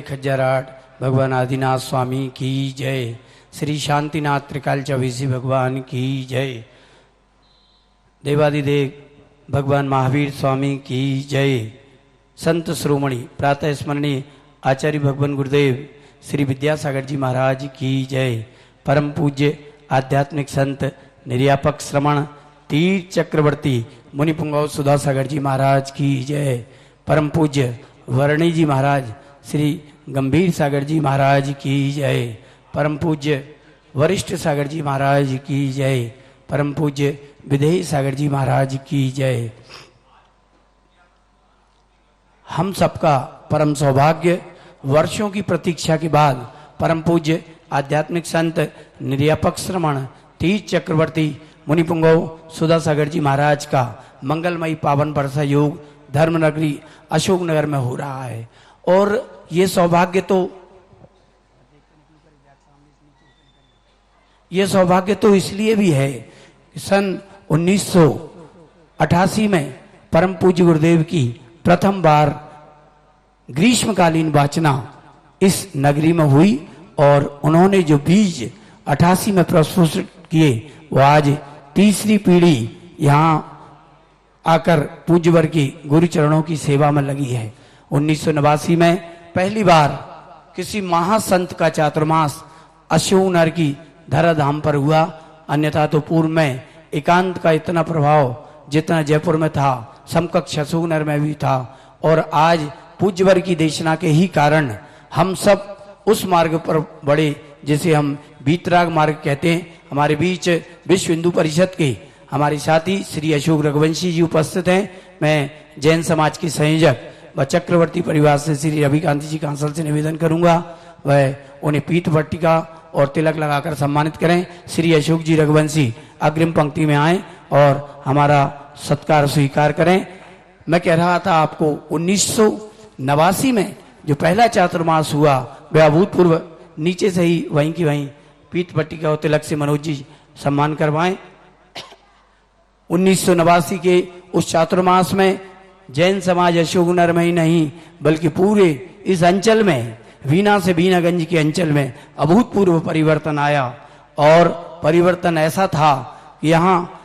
खज्जराट भगवान आदिनाथ स्वामी की जय। श्री शांतिनाथ त्रिकाल चौबीसी भगवान की जय। देवादिदेव भगवान महावीर स्वामी की जय। संत श्रोमणी प्रातः स्मरणीय आचार्य भगवान गुरुदेव श्री विद्यासागर जी महाराज की जय। परम पूज्य आध्यात्मिक संत निर्यापक श्रमण तीर्थ चक्रवर्ती मुनिपुंगव सुधासागर जी महाराज की जय। परम पूज्य वर्णी जी महाराज श्री गंभीर सागर जी महाराज की जय। परम पूज्य वरिष्ठ सागर जी महाराज की जय। परम पूज्य विधेय सागर जी महाराज की जय। हम सबका परम सौभाग्य वर्षों की प्रतीक्षा के बाद परम पूज्य आध्यात्मिक संत निर्यापक श्रमण तीर्थ चक्रवर्ती मुनिपुंगव सुधासागर जी महाराज का मंगलमयी पावन वर्षा योग धर्मनगरी अशोकनगर में हो रहा है। और ये सौभाग्य तो इसलिए भी है कि सन 1988 में परम पूज्य गुरुदेव की प्रथम बार ग्रीष्मकालीन वाचना इस नगरी में हुई और उन्होंने जो बीज 88 में प्रस्तुत किए वो आज तीसरी पीढ़ी यहाँ आकर पूज्यवर की गुरु चरणों की सेवा में लगी है। 1989 में पहली बार किसी महासंत का चातुर्मास अशोकनगर की धराधाम पर हुआ, अन्यथा तो पूर्व में एकांत का इतना प्रभाव जितना जयपुर में था समकक्ष अशोकनगर में भी था। और आज पूज्यवर की देशना के ही कारण हम सब उस मार्ग पर बढ़े जिसे हम बीतराग मार्ग कहते हैं। हमारे बीच विश्व हिंदू परिषद के हमारे साथी श्री अशोक रघुवंशी जी उपस्थित हैं। मैं जैन समाज के संयोजक व चक्रवर्ती परिवार से श्री रविकांत जी कांसल से निवेदन करूंगा वह उन्हें पीठ पट्टिका और तिलक लगाकर सम्मानित करें। श्री अशोक जी रघुवंशी अग्रिम पंक्ति में आए और हमारा सत्कार स्वीकार करें। मैं कह रहा था आपको 1989 में जो पहला चातुर्मास हुआ वह अभूतपूर्व, नीचे से ही वहीं की वहीं पीठ पट्टिका और तिलक से मनोज जी सम्मान करवाएं। 1989 के उस चातुर्मास में जैन समाज अशोकनगर में ही नहीं बल्कि पूरे इस अंचल में वीना से बीनागंज के अंचल में अभूतपूर्व परिवर्तन आया। और परिवर्तन ऐसा था कि यहाँ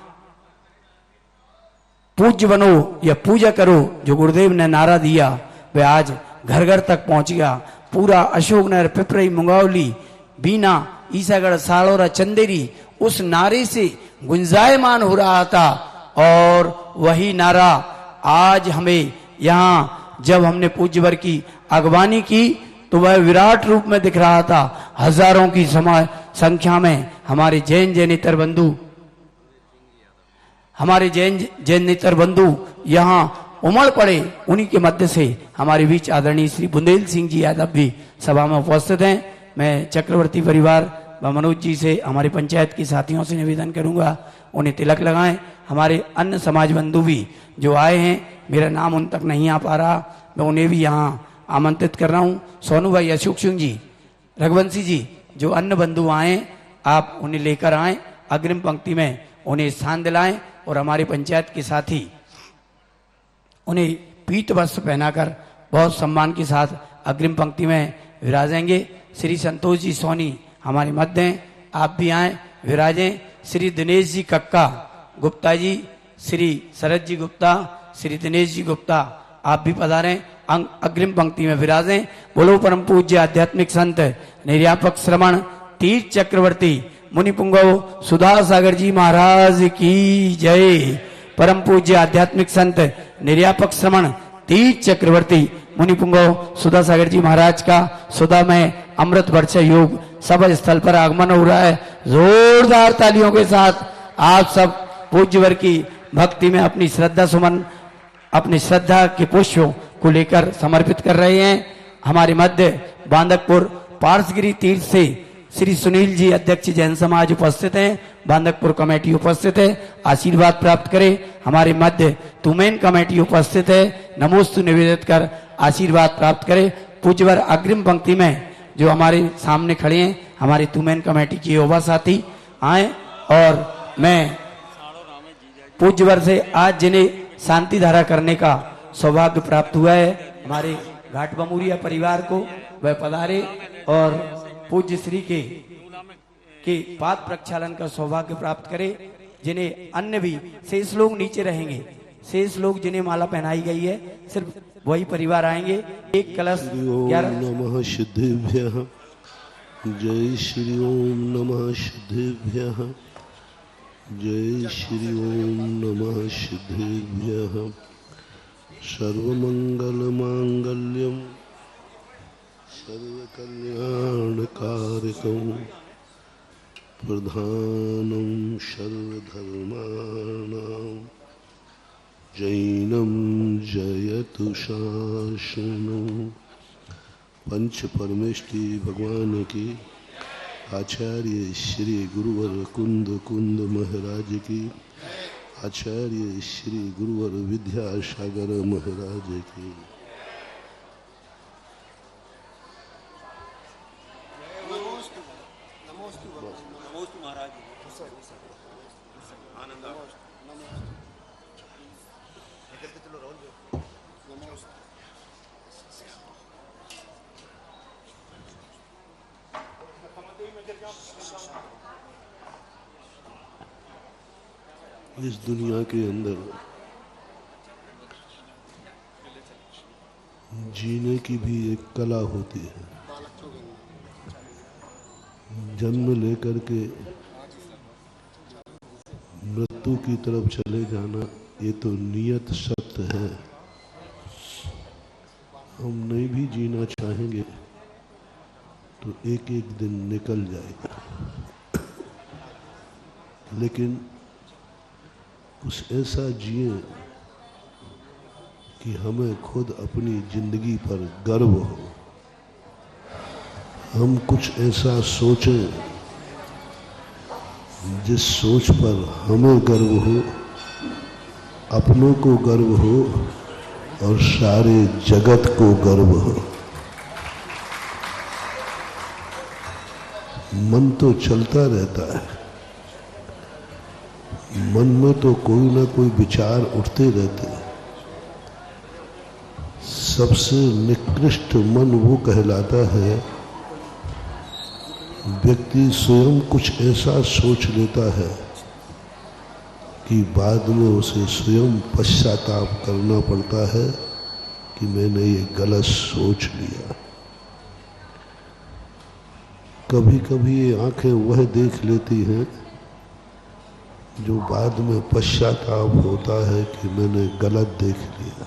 पूज्य बनो या पूजा करो जो गुरुदेव ने नारा दिया वह आज घर घर तक पहुंच गया। पूरा अशोकनगर, पिपरई, मुंगावली, बीना, ईसागढ़, साड़ौरा, चंदेरी उस नारे से गुंजायमान हो रहा था। और वही नारा आज हमें यहाँ जब हमने पूज्यवर की अगवानी की तो वह विराट रूप में दिख रहा था। हजारों की संख्या में हमारे जैनेतर बंधु यहाँ उमड़ पड़े। उन्हीं के मध्य से हमारे बीच आदरणीय श्री बुंदेल सिंह जी यादव भी सभा में उपस्थित हैं। मैं चक्रवर्ती परिवार व मनोज जी से हमारे पंचायत के साथियों से निवेदन करूंगा उन्हें तिलक लगाएं। हमारे अन्य समाज बंधु भी जो आए हैं, मेरा नाम उन तक नहीं आ पा रहा, मैं उन्हें भी यहाँ आमंत्रित कर रहा हूँ। सोनू भाई, अशोक सिंह जी, रघुवंशी जी, जो अन्य बंधु आए आप उन्हें लेकर आए, अग्रिम पंक्ति में उन्हें स्थान दिलाएं। और हमारे पंचायत के साथी उन्हें पीत वस्त्र पहनाकर बहुत सम्मान के साथ अग्रिम पंक्ति में विराजेंगे। श्री संतोष जी सोनी हमारे मध्य हैं, आप भी आए विराजें। श्री दिनेश जी कक्का गुप्ता जी, श्री शरद जी गुप्ता, श्री दिनेश जी गुप्ता आप भी पधारें, अग्रिम पंक्ति में विराजें। बोलो परम पूज्य आध्यात्मिक संत निर्यापक श्रमण तीर्थ चक्रवर्ती मुनिपुंगव सुधासागर जी महाराज की जय। परम पूज्य आध्यात्मिक संत निर्यापक श्रमण तीर्थ चक्रवर्ती मुनिपुंगव सुधासागर जी महाराज का सुधा में अमृत वर्षा योग सभा स्थल पर आगमन हो रहा है। जोरदार तालियों के साथ आप सब पूज्यवर की भक्ति में अपनी श्रद्धा सुमन, अपनी श्रद्धा के पुष्पों को लेकर समर्पित कर रहे हैं। हमारे मध्य बांदकपुर पार्सगिरी तीर्थ से श्री सुनील जी अध्यक्ष जैन समाज उपस्थित हैं, बांदकपुर कमेटी उपस्थित है, आशीर्वाद प्राप्त करें। हमारे मध्य तुमेन कमेटी उपस्थित है, नमोस्तु निवेदित कर आशीर्वाद प्राप्त करें। पूज्यवर अग्रिम पंक्ति में जो हमारे सामने खड़े हैं हमारे तुमेन कमेटी के युवा साथी आए। और मैं पूज्यवर से आज जिन्हें शांति धारा करने का सौभाग्य प्राप्त हुआ है हमारे घाट बमूरिया परिवार को वह पधारे और पूज्य श्री के पाद प्रक्षालन का सौभाग्य प्राप्त करे। जिन्हें अन्य भी शेष लोग नीचे रहेंगे, शेष लोग जिन्हें माला पहनाई गई है सिर्फ वही परिवार आएंगे। एक कलश 11 नमः सिद्धेभ्यः। जय श्री ओम नमः सिद्धेभ्यः। जय श्री ओम नमः सिद्धेभ्यः। सर्वमंगल मांगल्यम सर्वकल्याणकारकं प्रधानं सर्वधर्माणां जैनं जयतु शासनं। पंच परमेष्टि भगवान की, आचार्य श्री गुरुवर कुंद कुंद महाराज की, आचार्य श्री गुरुवर विद्यासागर महाराज की। इस दुनिया के अंदर जीने की भी एक कला होती है। जन्म लेकर के मृत्यु की तरफ चले जाना, ये तो नियत सत्य है। हम नहीं भी जीना चाहेंगे तो एक एक दिन निकल जाएगा, लेकिन कुछ ऐसा जिए कि हमें खुद अपनी जिंदगी पर गर्व हो। हम कुछ ऐसा सोचें जिस सोच पर हमें गर्व हो, अपनों को गर्व हो और सारे जगत को गर्व हो। मन तो चलता रहता है, मन में तो कोई ना कोई विचार उठते रहते हैं। सबसे निकृष्ट मन वो कहलाता है व्यक्ति स्वयं कुछ ऐसा सोच लेता है कि बाद में उसे स्वयं पश्चाताप करना पड़ता है कि मैंने ये गलत सोच लिया। कभी कभी ये आंखें वह देख लेती हैं जो बाद में पश्चाताप होता है कि मैंने गलत देख लिया।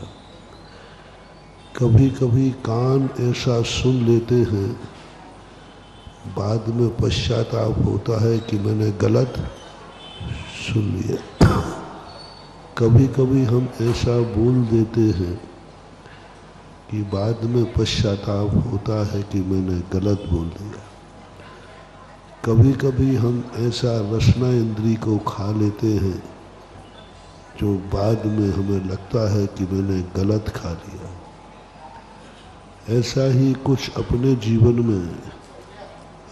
कभी कभी कान ऐसा सुन लेते हैं, बाद में पश्चाताप होता है कि मैंने गलत सुन लिया। कभी कभी हम ऐसा बोल देते हैं कि बाद में पश्चाताप होता है कि मैंने गलत बोल दिया। कभी कभी हम ऐसा रसना इंद्री को खा लेते हैं जो बाद में हमें लगता है कि मैंने गलत खा लिया। ऐसा ही कुछ अपने जीवन में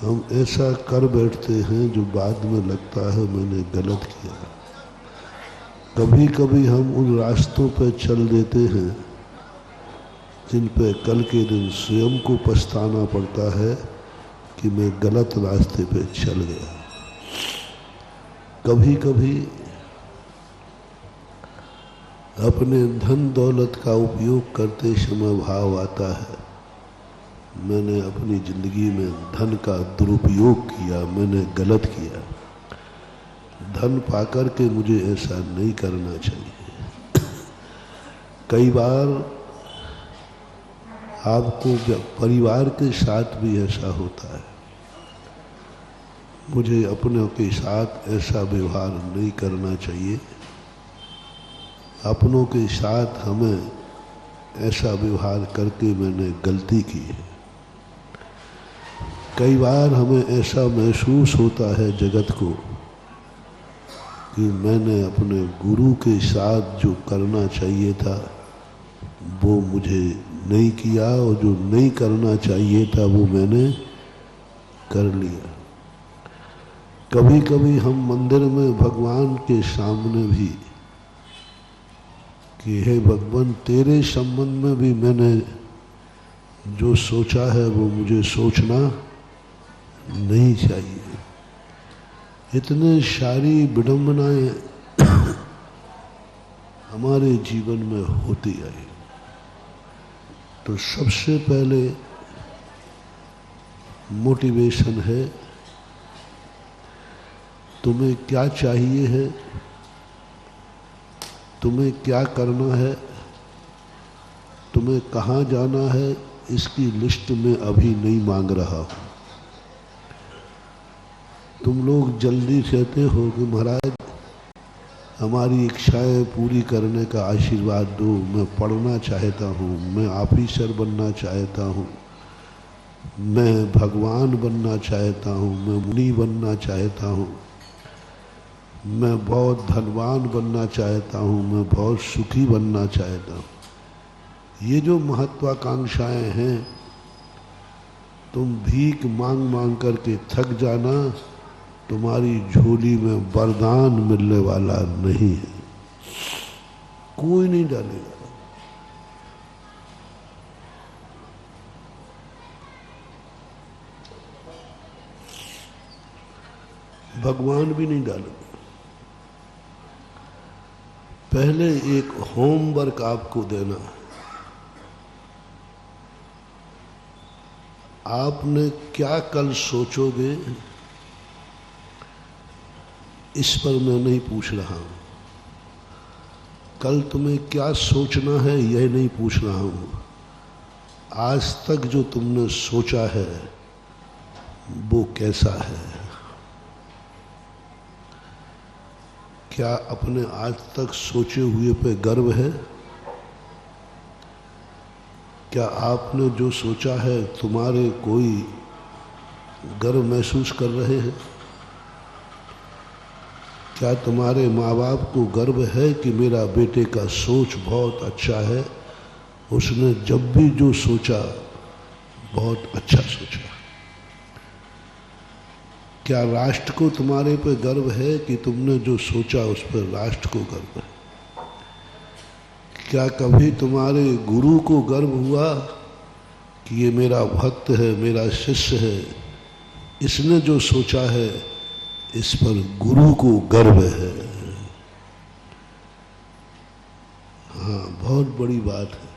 हम ऐसा कर बैठते हैं जो बाद में लगता है मैंने गलत किया। कभी कभी हम उन रास्तों पर चल देते हैं जिन पे कल के दिन स्वयं को पछताना पड़ता है कि मैं गलत रास्ते पे चल गया। कभी कभी अपने धन दौलत का उपयोग करते समय भाव आता है मैंने अपनी जिंदगी में धन का दुरुपयोग किया, मैंने गलत किया। धन पाकर के मुझे ऐसा नहीं करना चाहिए। कई बार आपको परिवार के साथ भी ऐसा होता है, मुझे अपनों के साथ ऐसा व्यवहार नहीं करना चाहिए। अपनों के साथ हमें ऐसा व्यवहार करके मैंने गलती की है। कई बार हमें ऐसा महसूस होता है जगत को कि मैंने अपने गुरु के साथ जो करना चाहिए था वो मुझे नहीं किया, और जो नहीं करना चाहिए था वो मैंने कर लिया। कभी कभी हम मंदिर में भगवान के सामने भी कि हे भगवान तेरे संबंध में भी मैंने जो सोचा है वो मुझे सोचना नहीं चाहिए। इतने सारी विडंबनाएं हमारे जीवन में होती आई। तो सबसे पहले मोटिवेशन है, तुम्हें क्या चाहिए है, तुम्हें क्या करना है, तुम्हें कहाँ जाना है, इसकी लिस्ट में अभी नहीं मांग रहा हूँ। तुम लोग जल्दी कहते हो कि महाराज हमारी इच्छाएं पूरी करने का आशीर्वाद दो, मैं पढ़ना चाहता हूँ, मैं ऑफिसर बनना चाहता हूँ, मैं भगवान बनना चाहता हूँ, मैं मुनि बनना चाहता हूँ, मैं बहुत धनवान बनना चाहता हूँ, मैं बहुत सुखी बनना चाहता हूँ। ये जो महत्वाकांक्षाएं हैं, तुम भीख मांग मांग करके थक जाना, तुम्हारी झोली में वरदान मिलने वाला नहीं है, कोई नहीं डालेगा। भगवान भी नहीं डालेगा। पहले एक होमवर्क आपको देना है। आपने क्या कल सोचोगे, इस पर मैं नहीं पूछ रहा हूं। कल तुम्हें क्या सोचना है यह नहीं पूछ रहा हूं। आज तक जो तुमने सोचा है वो कैसा है? क्या अपने आज तक सोचे हुए पे गर्व है? क्या आपने जो सोचा है तुम्हारे कोई गर्व महसूस कर रहे हैं? क्या तुम्हारे माँ बाप को गर्व है कि मेरा बेटे का सोच बहुत अच्छा है, उसने जब भी जो सोचा बहुत अच्छा सोचा? क्या राष्ट्र को तुम्हारे पे गर्व है कि तुमने जो सोचा उस पर राष्ट्र को गर्व है? क्या कभी तुम्हारे गुरु को गर्व हुआ कि ये मेरा भक्त है, मेरा शिष्य है, इसने जो सोचा है इस पर गुरु को गर्व है? हाँ, बहुत बड़ी बात है।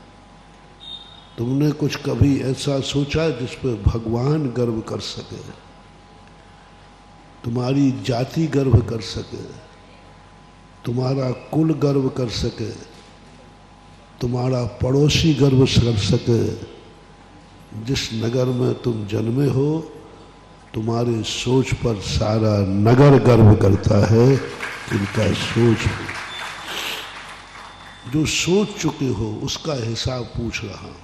तुमने कुछ कभी ऐसा सोचा जिस पर भगवान गर्व कर सके, तुम्हारी जाति गर्व कर सके, तुम्हारा कुल गर्व कर सके, तुम्हारा पड़ोसी गर्व कर सके? जिस नगर में तुम जन्मे हो, तुम्हारे सोच पर सारा नगर गर्व करता है। इनका सोच, जो सोच चुके हो उसका हिसाब पूछ रहा हूं।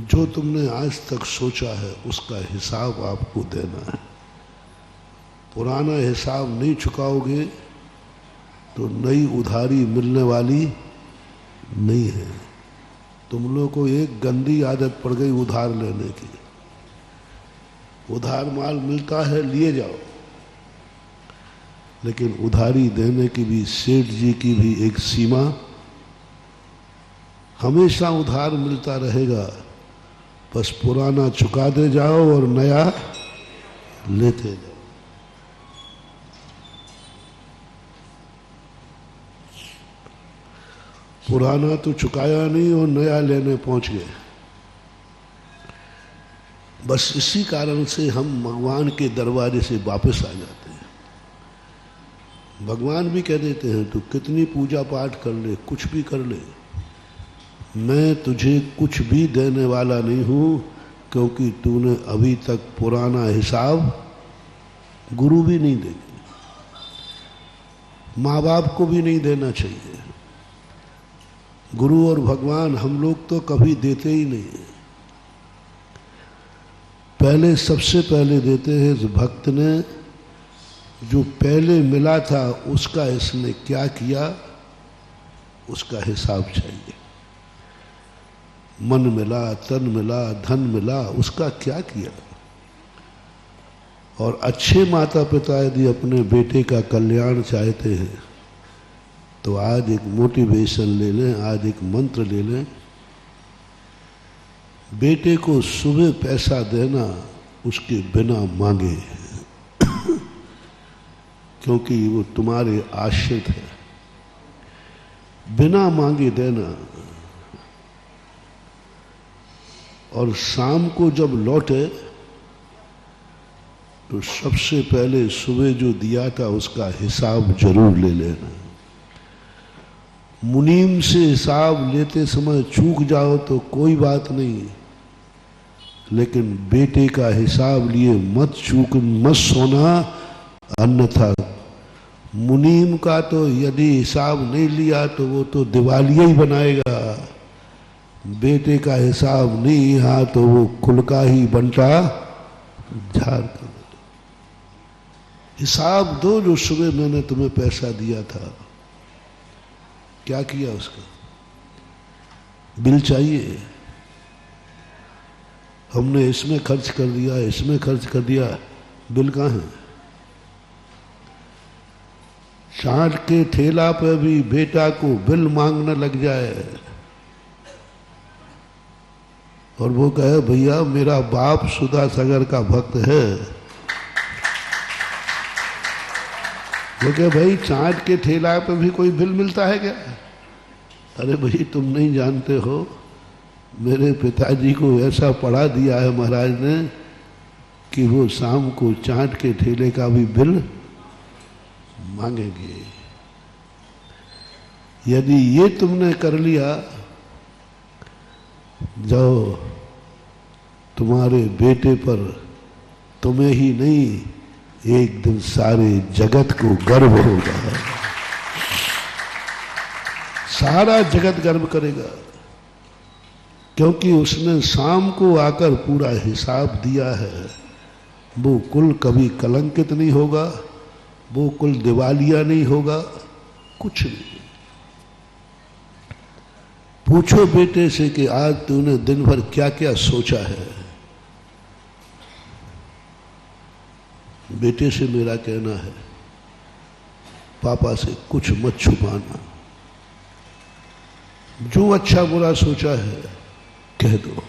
जो तुमने आज तक सोचा है उसका हिसाब आपको देना है। पुराना हिसाब नहीं चुकाओगे तो नई उधारी मिलने वाली नहीं है। तुम लोगों को एक गंदी आदत पड़ गई उधार लेने की। उधार माल मिलता है, लिए जाओ, लेकिन उधारी देने की भी, सेठ जी की भी एक सीमा। हमेशा उधार मिलता रहेगा, बस पुराना चुका दे जाओ और नया लेते जाओ। पुराना तो चुकाया नहीं और नया लेने पहुंच गए। बस इसी कारण से हम भगवान के दरवाजे से वापस आ जाते हैं। भगवान भी कह देते हैं तू कितनी पूजा पाठ कर ले, कुछ भी कर ले, मैं तुझे कुछ भी देने वाला नहीं हूं, क्योंकि तूने अभी तक पुराना हिसाब, गुरु भी नहीं देंगे, माँ बाप को भी नहीं देना चाहिए। गुरु और भगवान हम लोग तो कभी देते ही नहीं। पहले, सबसे पहले देते हैं इस भक्त ने, जो पहले मिला था उसका इसने क्या किया, उसका हिसाब चाहिए। मन मिला, तन मिला, धन मिला, उसका क्या किया? और अच्छे माता पिता यदि अपने बेटे का कल्याण चाहते हैं तो आज एक मोटिवेशन ले लें, आज एक मंत्र ले लें। बेटे को सुबह पैसा देना उसके बिना मांगे, क्योंकि वो तुम्हारे आश्रित है। बिना मांगे देना, और शाम को जब लौटे तो सबसे पहले सुबह जो दिया था उसका हिसाब जरूर ले लेना। मुनीम से हिसाब लेते समय चूक जाओ तो कोई बात नहीं, लेकिन बेटे का हिसाब लिए मत सोना, अन्यथा मुनीम का तो यदि हिसाब नहीं लिया तो वो तो दिवालिया ही बनाएगा। बेटे का हिसाब नहीं यहाँ तो वो कुल का ही बंटा झाड़ कर। हिसाब दो, जो सुबह मैंने तुम्हें पैसा दिया था क्या किया उसका? बिल चाहिए, हमने इसमें खर्च कर दिया, इसमें खर्च कर दिया, बिल कहाँ है? चाट के ठेला पे भी बेटा को बिल मांगने लग जाए और वो कहे भैया मेरा बाप सुधा सागर का भक्त है, वो कहे भाई चाट के ठेला पे भी कोई बिल मिलता है क्या? अरे भाई तुम नहीं जानते हो, मेरे पिताजी को ऐसा पढ़ा दिया है महाराज ने कि वो शाम को चाट के ठेले का भी बिल मांगेंगे। यदि ये तुमने कर लिया, जाओ तुम्हारे बेटे पर तुम्हें ही नहीं एक दिन सारे जगत को गर्व होगा, सारा जगत गर्व करेगा, क्योंकि उसने शाम को आकर पूरा हिसाब दिया है। वो कुल कभी कलंकित नहीं होगा, वो कुल दिवालिया नहीं होगा, कुछ नहीं। पूछो बेटे से कि आज तूने दिन भर क्या क्या सोचा है। बेटे से मेरा कहना है पापा से कुछ मत छुपाना, जो अच्छा बुरा सोचा है कह दो।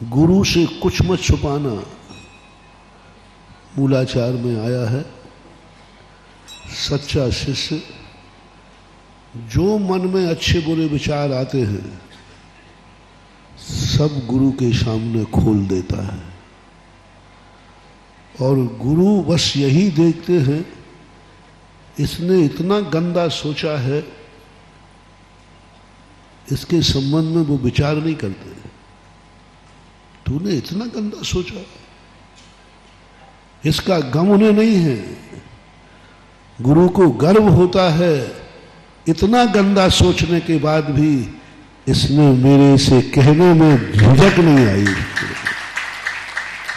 गुरु से कुछ मत छुपाना। मूलाचार में आया है, सच्चा शिष्य जो मन में अच्छे बुरे विचार आते हैं सब गुरु के सामने खोल देता है, और गुरु बस यही देखते हैं इसने इतना गंदा सोचा है, इसके संबंध में वो विचार नहीं करते। तूने इतना गंदा सोचा, इसका गम उन्हें नहीं है। गुरु को गर्व होता है इतना गंदा सोचने के बाद भी इसने मेरे से कहने में झिझक नहीं आई।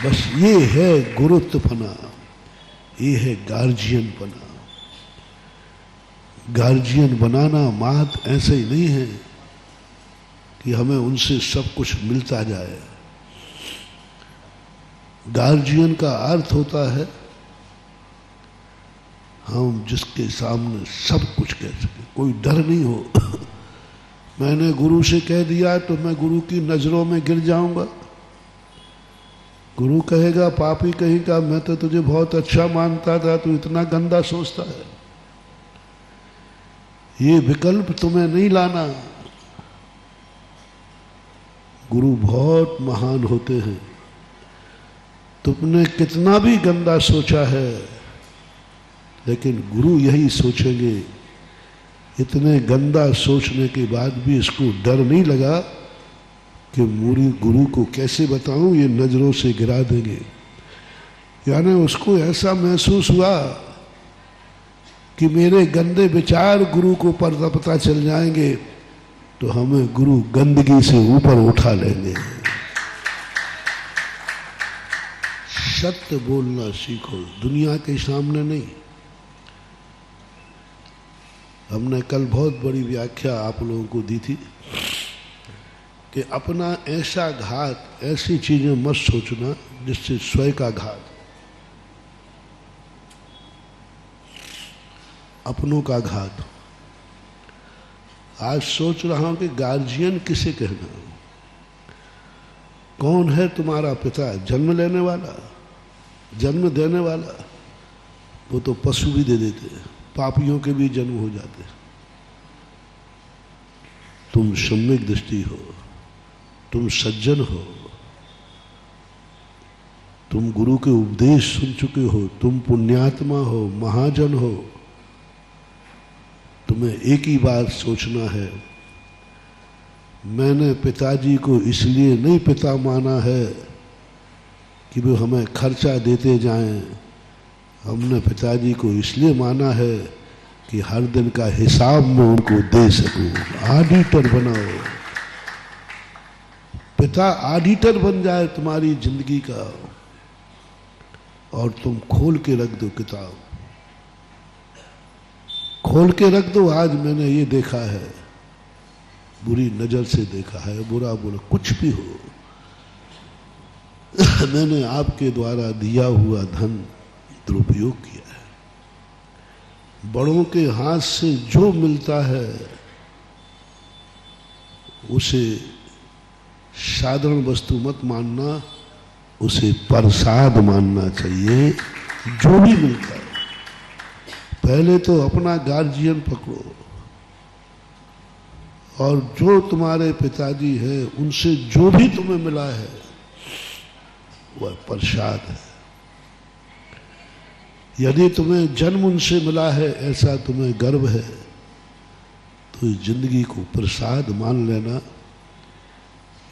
बस ये है गुरुत्वपना, ये है गार्जियनपना। गार्जियन बनाना मात ऐसे ही नहीं है कि हमें उनसे सब कुछ मिलता जाए। गार्जियन का अर्थ होता है हम जिसके सामने सब कुछ कह सके, कोई डर नहीं हो। मैंने गुरु से कह दिया तो मैं गुरु की नजरों में गिर जाऊंगा। गुरु कहेगा पापी कहेगा मैं तो तुझे बहुत अच्छा मानता था, तू इतना गंदा सोचता है। ये विकल्प तुम्हें नहीं लाना। गुरु बहुत महान होते हैं। तुमने कितना भी गंदा सोचा है, लेकिन गुरु यही सोचेंगे। इतने गंदा सोचने के बाद भी इसको डर नहीं लगा कि मुरी गुरु को कैसे बताऊं, ये नजरों से गिरा देंगे। यानी उसको ऐसा महसूस हुआ कि मेरे गंदे विचार गुरु को पता चल जाएंगे तो हमें गुरु गंदगी से ऊपर उठा लेंगे। सत्य बोलना सीखो, दुनिया के सामने नहीं। हमने कल बहुत बड़ी व्याख्या आप लोगों को दी थी कि अपना ऐसा घात, ऐसी चीजें मत सोचना जिससे स्वयं का घात, अपनों का घात। आज सोच रहा हूं कि गार्जियन किसे कहना, कौन है तुम्हारा पिता? जन्म लेने वाला, जन्म देने वाला? वो तो पशु भी दे देते हैं, पापियों के भी जन्म हो जाते हैं। तुम सम्यक दृष्टि हो, तुम सज्जन हो, तुम गुरु के उपदेश सुन चुके हो, तुम पुण्यात्मा हो, महाजन हो। तुम्हें एक ही बात सोचना है, मैंने पिताजी को इसलिए नहीं पिता माना है कि वो हमें खर्चा देते जाएं, हमने पिताजी को इसलिए माना है कि हर दिन का हिसाब मैं उनको दे सकूं। ऑडिटर बनाओ, पिता ऑडिटर बन जाए तुम्हारी जिंदगी का, और तुम खोल के रख दो किताब, खोल के रख दो। आज मैंने ये देखा है, बुरी नजर से देखा है, बुरा बुरा कुछ भी हो, मैंने आपके द्वारा दिया हुआ धन दुरुपयोग किया है। बड़ों के हाथ से जो मिलता है उसे साधारण वस्तु मत मानना, उसे प्रसाद मानना चाहिए। जो भी मिलता है, पहले तो अपना गार्जियन पकड़ो, और जो तुम्हारे पिताजी हैं उनसे जो भी तुम्हें मिला है वह प्रसाद है। यदि तुम्हें जन्म उनसे मिला है, ऐसा तुम्हें गर्व है, तो इस जिंदगी को प्रसाद मान लेना।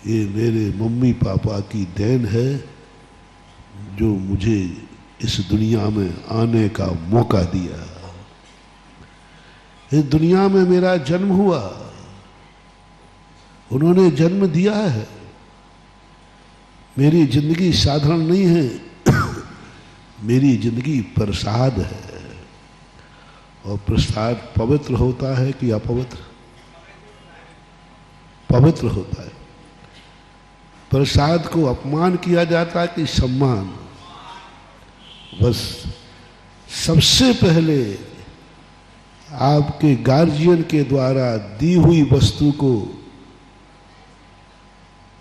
ये मेरे मम्मी पापा की देन है जो मुझे इस दुनिया में आने का मौका दिया। इस दुनिया में मेरा जन्म हुआ, उन्होंने जन्म दिया है। मेरी जिंदगी साधारण नहीं है, मेरी जिंदगी प्रसाद है। और प्रसाद पवित्र होता है कि अपवित्र? पवित्र होता है। प्रसाद को अपमान किया जाता है कि सम्मान? बस सबसे पहले आपके गार्जियन के द्वारा दी हुई वस्तु को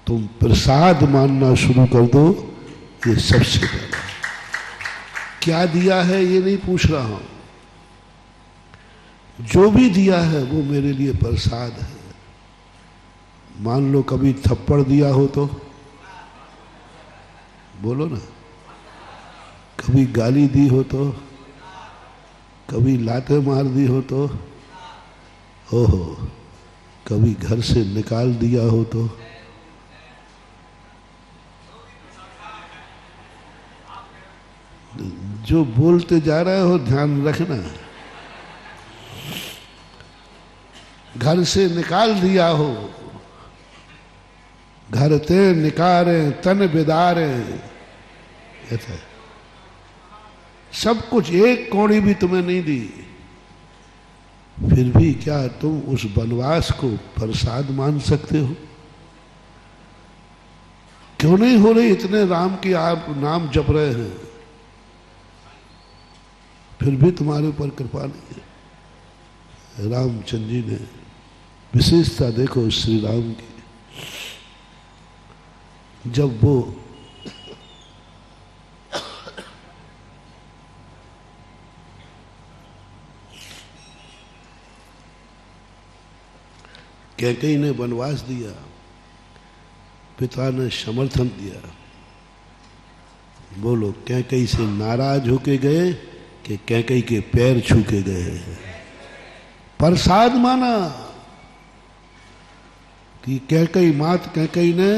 तुम प्रसाद मानना शुरू कर दो। ये सबसे पहले। क्या दिया है ये नहीं पूछ रहा हूं, जो भी दिया है वो मेरे लिए प्रसाद है। मान लो कभी थप्पड़ दिया हो तो बोलो ना, कभी गाली दी हो तो, कभी लाते मार दी हो तो, ओहो, कभी घर से निकाल दिया हो तो, जो बोलते जा रहे हो ध्यान रखना। घर से निकाल दिया हो, घर ते निकारे तन बिदारे, ऐसा सब कुछ, एक कौड़ी भी तुम्हें नहीं दी, फिर भी क्या तुम उस वनवास को प्रसाद मान सकते हो? क्यों नहीं हो रही? इतने राम की आप नाम जप रहे हैं, फिर भी तुम्हारे ऊपर कृपा नहीं है। रामचंद्र जी ने विशेषता देखो श्री राम की, जब वो कैकेयी ने वनवास दिया, पिता ने समर्थन दिया। बोलो, कैकेयी से नाराज होके गए कि कैकेयी के पैर छू के गए? प्रसाद माना कि कैकेयी मात कैकेयी ने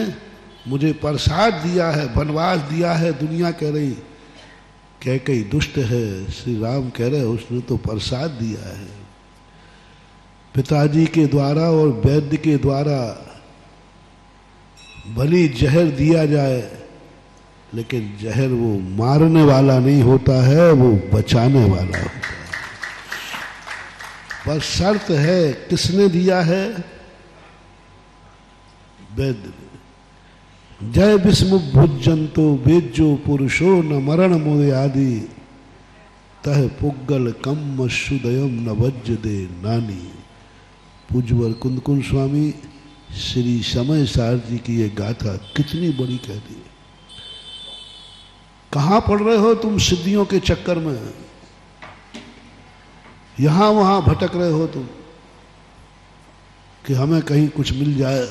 मुझे प्रसाद दिया है, वनवास दिया है। दुनिया कह रही कैकेयी दुष्ट है, श्री राम कह रहे उसने तो प्रसाद दिया है। पिताजी के द्वारा और वैद्य के द्वारा भली जहर दिया जाए, लेकिन जहर वो मारने वाला नहीं होता है, वो बचाने वाला होता है। बस शर्त है, किसने दिया है? वैद्य ने। जय विस्म भुजंतो वेज्यो पुरुषो न मरण मोय आदि, तह पुग्गल कम सुदयम न वज्र दे नानी। पूज्यवर कुंदकुंज स्वामी श्री समय सार जी की ये गाथा कितनी बड़ी कहती है। कहाँ पड़ रहे हो तुम सिद्धियों के चक्कर में, यहां वहां भटक रहे हो तुम कि हमें कहीं कुछ मिल जाए।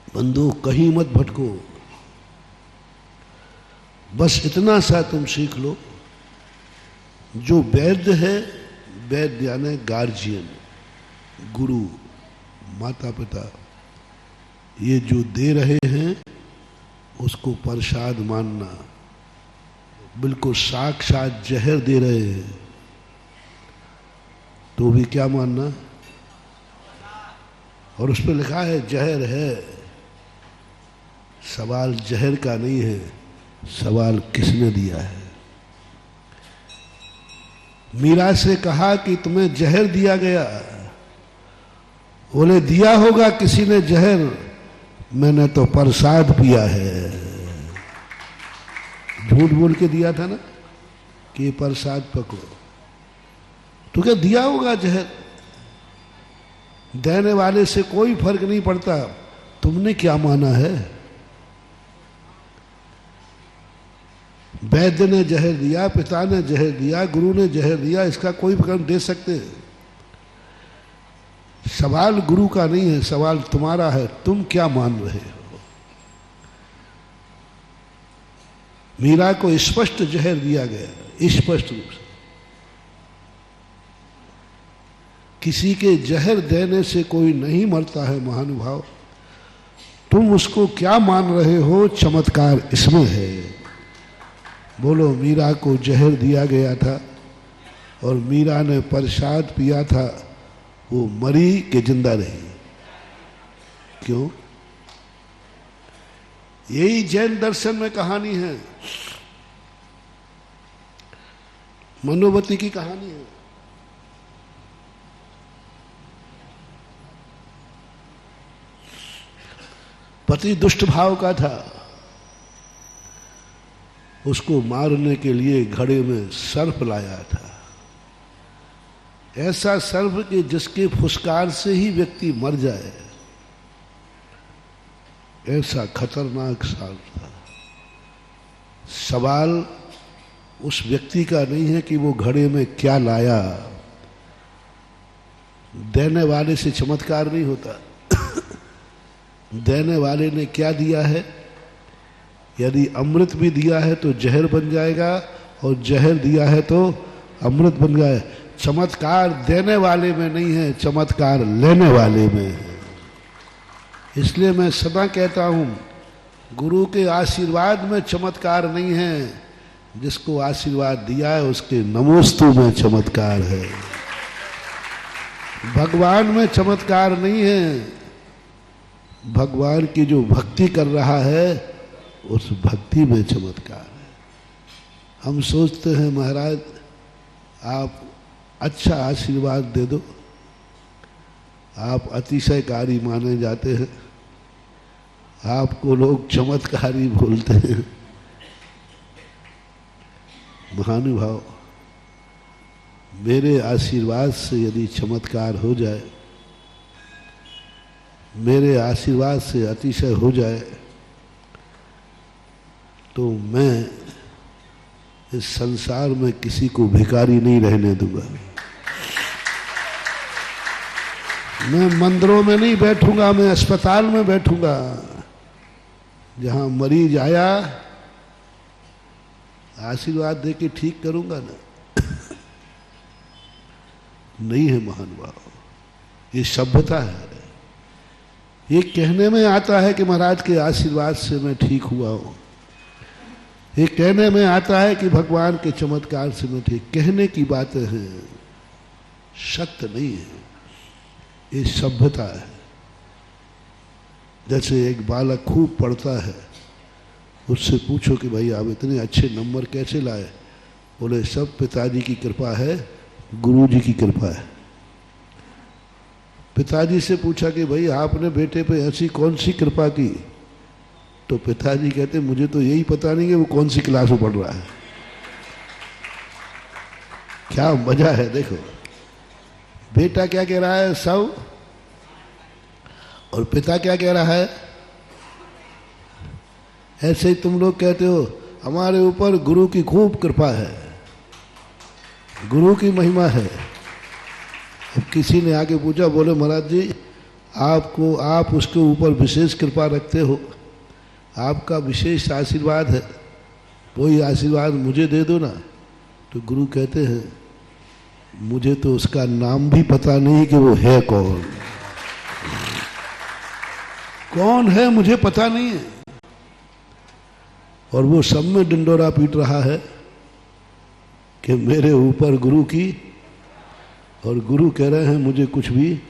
बंधु कहीं मत भटको, बस इतना सा तुम सीख लो, जो वैद्य है, वैद्य यानी गार्जियन, गुरु, माता पिता, ये जो दे रहे हैं उसको प्रसाद मानना। बिल्कुल साक्षात जहर दे रहे हैं तो भी क्या मानना। और उस पर लिखा है जहर है। सवाल जहर का नहीं है, सवाल किसने दिया है। मीरा से कहा कि तुम्हें जहर दिया गया, बोले दिया होगा किसी ने जहर, मैंने तो प्रसाद पिया है। झूठ बोल के दिया था ना कि प्रसाद पकड़ो, तो क्या दिया होगा जहर। देने वाले से कोई फर्क नहीं पड़ता, तुमने क्या माना है। वैद्य ने जहर दिया, पिता ने जहर दिया, गुरु ने जहर दिया, इसका कोई प्रकरण दे सकते। सवाल गुरु का नहीं है, सवाल तुम्हारा है, तुम क्या मान रहे हो। मीरा को स्पष्ट जहर दिया गया, स्पष्ट रूप से। किसी के जहर देने से कोई नहीं मरता है महानुभाव। तुम उसको क्या मान रहे हो, चमत्कार इसमें है। बोलो मीरा को जहर दिया गया था और मीरा ने प्रसाद पिया था, वो मरी कि जिंदा रही। क्यों? यही जैन दर्शन में कहानी है, मनोवती की कहानी है। पति दुष्ट भाव का था, उसको मारने के लिए घड़े में सर्प लाया था। ऐसा सर्प कि जिसके फुसकार से ही व्यक्ति मर जाए, ऐसा खतरनाक सर्प था। सवाल उस व्यक्ति का नहीं है कि वो घड़े में क्या लाया। देने वाले से चमत्कार नहीं होता। देने वाले ने क्या दिया है। यदि अमृत भी दिया है तो जहर बन जाएगा, और जहर दिया है तो अमृत बन गया। चमत्कार देने वाले में नहीं है, चमत्कार लेने वाले में है। इसलिए मैं सदा कहता हूं, गुरु के आशीर्वाद में चमत्कार नहीं है, जिसको आशीर्वाद दिया है उसके नमोस्तु में चमत्कार है। भगवान में चमत्कार नहीं है, भगवान की जो भक्ति कर रहा है उस भक्ति में चमत्कार है। हम सोचते हैं महाराज आप अच्छा आशीर्वाद दे दो, आप अतिशयकारी माने जाते हैं, आपको लोग चमत्कारी बोलते हैं। महानुभाव, मेरे आशीर्वाद से यदि चमत्कार हो जाए, मेरे आशीर्वाद से अतिशय हो जाए, तो मैं इस संसार में किसी को भिखारी नहीं रहने दूंगा। मैं मंदिरों में नहीं बैठूंगा, मैं अस्पताल में बैठूंगा। जहां मरीज आया आशीर्वाद दे के ठीक करूंगा ना। नहीं है महानुभाव, ये सभ्यता है। ये कहने में आता है कि महाराज के आशीर्वाद से मैं ठीक हुआ हूं। ये कहने में आता है कि भगवान के चमत्कार से मैं ठीक, कहने की बातें हैं, सत्य नहीं है। ये सभ्यता है। जैसे एक बालक खूब पढ़ता है, उससे पूछो कि भाई आप इतने अच्छे नंबर कैसे लाए, बोले सब पिताजी की कृपा है, गुरु जी की कृपा है। पिताजी से पूछा कि भाई आपने बेटे पे ऐसी कौन सी कृपा की, तो पिताजी कहते मुझे तो यही पता नहीं कि वो कौन सी क्लास में पढ़ रहा है। क्या मजा है। देखो बेटा क्या कह रहा है, सब, और पिता क्या कह रहा है। ऐसे ही तुम लोग कहते हो हमारे ऊपर गुरु की खूब कृपा है, गुरु की महिमा है। अब किसी ने आके पूछा, बोले महाराज जी आप उसके ऊपर विशेष कृपा रखते हो, आपका विशेष आशीर्वाद है, वही आशीर्वाद मुझे दे दो ना। तो गुरु कहते हैं मुझे तो उसका नाम भी पता नहीं कि वो है कौन, कौन है मुझे पता नहीं है। और वो सब में डिंडोरा पीट रहा है कि मेरे ऊपर गुरु की, और गुरु कह रहे हैं मुझे कुछ भी।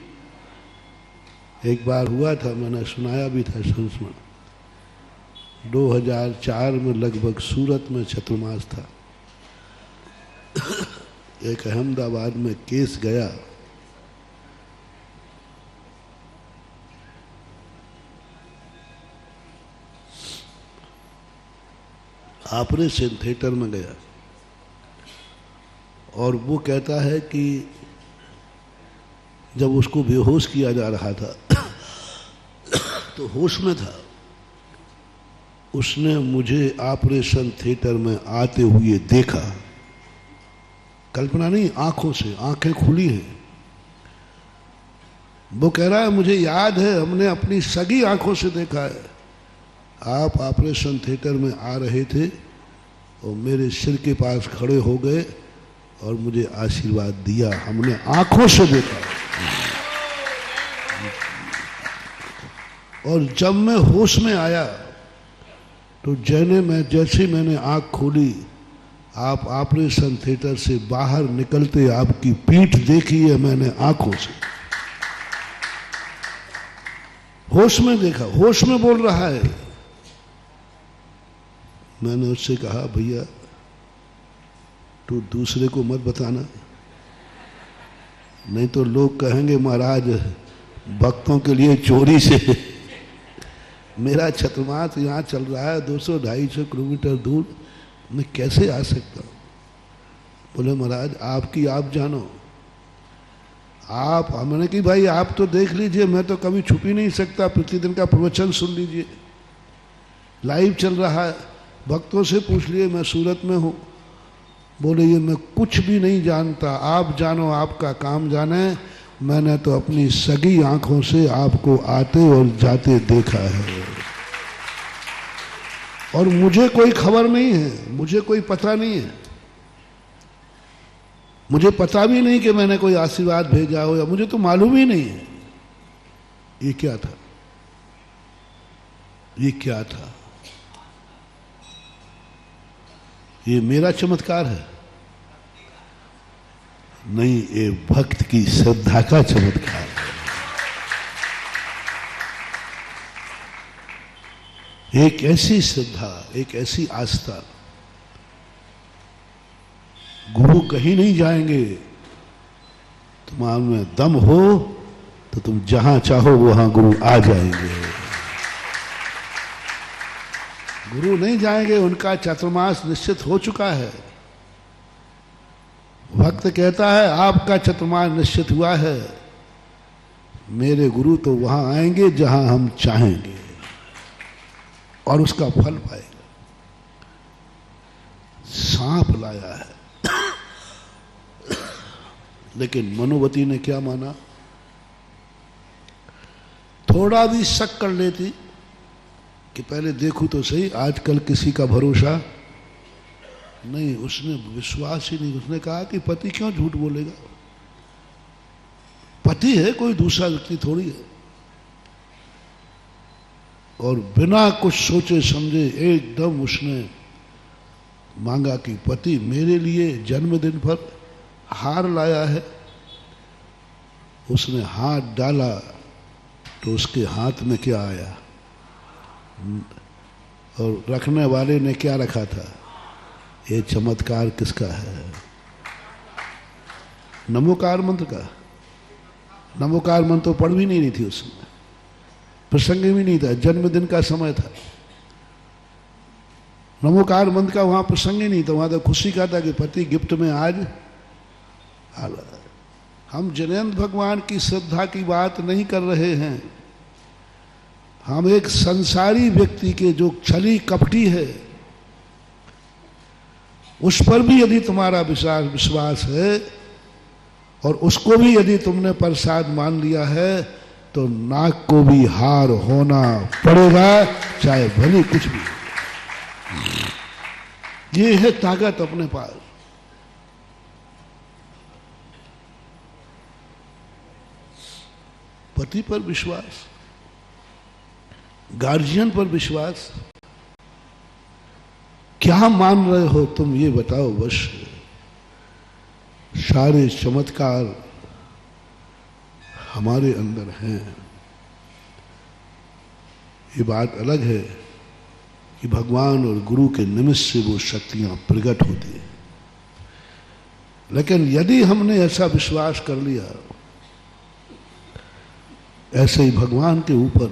एक बार हुआ था, मैंने सुनाया भी था संस्मरण, 2004 में लगभग सूरत में चतुर्मास था। एक अहमदाबाद में केस गया, ऑपरेशन थिएटर में गया, और वो कहता है कि जब उसको बेहोश किया जा रहा था तो होश में था। उसने मुझे ऑपरेशन थिएटर में आते हुए देखा, कल्पना नहीं, आंखों से, आंखें खुली हैं। वो कह रहा है मुझे याद है हमने अपनी सगी आंखों से देखा है, आप ऑपरेशन थिएटर में आ रहे थे और मेरे सिर के पास खड़े हो गए और मुझे आशीर्वाद दिया, हमने आंखों से देखा। और जब मैं होश में आया तो जैसे मैंने आंख खोली, आप ऑपरेशन थिएटर से बाहर निकलते आपकी पीठ देखी है मैंने आंखों से, होश में देखा, होश में बोल रहा है। मैंने उससे कहा भैया तू दूसरे को मत बताना, नहीं तो लोग कहेंगे महाराज भक्तों के लिए चोरी से मेरा छत्रमास यहाँ चल रहा है 200-250 किलोमीटर दूर, मैं कैसे आ सकता हूँ। बोले महाराज आपकी आप जानो, आप, हमने कि भाई आप तो देख लीजिए, मैं तो कभी छुप ही नहीं सकता, प्रतिदिन का प्रवचन सुन लीजिए, लाइव चल रहा है, भक्तों से पूछ लिए मैं सूरत में हूँ। बोले ये मैं कुछ भी नहीं जानता, आप जानो, आपका काम जाने, मैंने तो अपनी सगी आंखों से आपको आते और जाते देखा है और मुझे कोई खबर नहीं है, मुझे कोई पता नहीं है, मुझे पता भी नहीं कि मैंने कोई आशीर्वाद भेजा हो, या मुझे तो मालूम ही नहीं है ये क्या था, ये क्या था। ये मेरा चमत्कार है नहीं, ये भक्त की श्रद्धा का चमत्कार है। एक ऐसी श्रद्धा, एक ऐसी आस्था, गुरु कहीं नहीं जाएंगे, तुम्हारे में दम हो तो तुम जहां चाहो वहां गुरु आ जाएंगे। गुरु नहीं जाएंगे, उनका चातुर्मास निश्चित हो चुका है। भक्त कहता है आपका चातुर्मास निश्चित हुआ है, मेरे गुरु तो वहां आएंगे जहां हम चाहेंगे और उसका फल पाएगा। सांप लाया है लेकिन मनोवती ने क्या माना, थोड़ा भी शक कर लेती कि पहले देखूं तो सही, आजकल किसी का भरोसा नहीं, उसने विश्वास ही नहीं। उसने कहा कि पति क्यों झूठ बोलेगा, पति है, कोई दूसरा व्यक्ति थोड़ी है। और बिना कुछ सोचे समझे एकदम उसने मांगा कि पति मेरे लिए जन्मदिन पर हार लाया है। उसने हाथ डाला तो उसके हाथ में क्या आया, और रखने वाले ने क्या रखा था, ये चमत्कार किसका है, नमोकार मंत्र का। नमोकार मंत्र तो पढ़ भी नहीं रही थी उसमें, प्रसंग भी नहीं था, जन्मदिन का समय था, नमोकार मंत्र का वहां प्रसंग ही नहीं था। वहां तो खुशी का था कि पति गिफ्ट में आज हालत। हम जिनेंद्र भगवान की श्रद्धा की बात नहीं कर रहे हैं, हम एक संसारी व्यक्ति के जो छली कपटी है उस पर भी यदि तुम्हारा विश्वास है और उसको भी यदि तुमने प्रसाद मान लिया है तो नाक को भी हार होना पड़ेगा, चाहे भले कुछ भी। ये है ताकत अपने पास। पति पर विश्वास, गार्जियन पर विश्वास, क्या मान रहे हो तुम ये बताओ बस। सारे चमत्कार हमारे अंदर हैं। ये बात अलग है कि भगवान और गुरु के निमित्त से वो शक्तियां प्रकट होती हैं, लेकिन यदि हमने ऐसा विश्वास कर लिया, ऐसे ही भगवान के ऊपर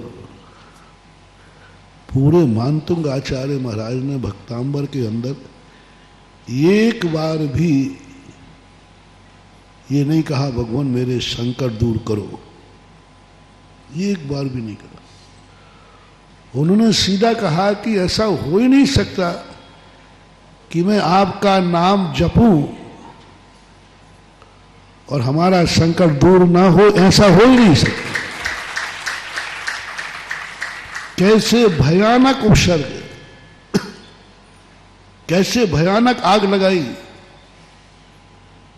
पूरे मानतुंग आचार्य महाराज ने भक्तांबर के अंदर एक बार भी ये नहीं कहा भगवान मेरे संकट दूर करो, ये एक बार भी नहीं कहा। उन्होंने सीधा कहा कि ऐसा हो ही नहीं सकता कि मैं आपका नाम जपूं और हमारा संकट दूर ना हो, ऐसा हो ही नहीं सकता। कैसे भयानक उपसर्ग, कैसे भयानक आग लगाई।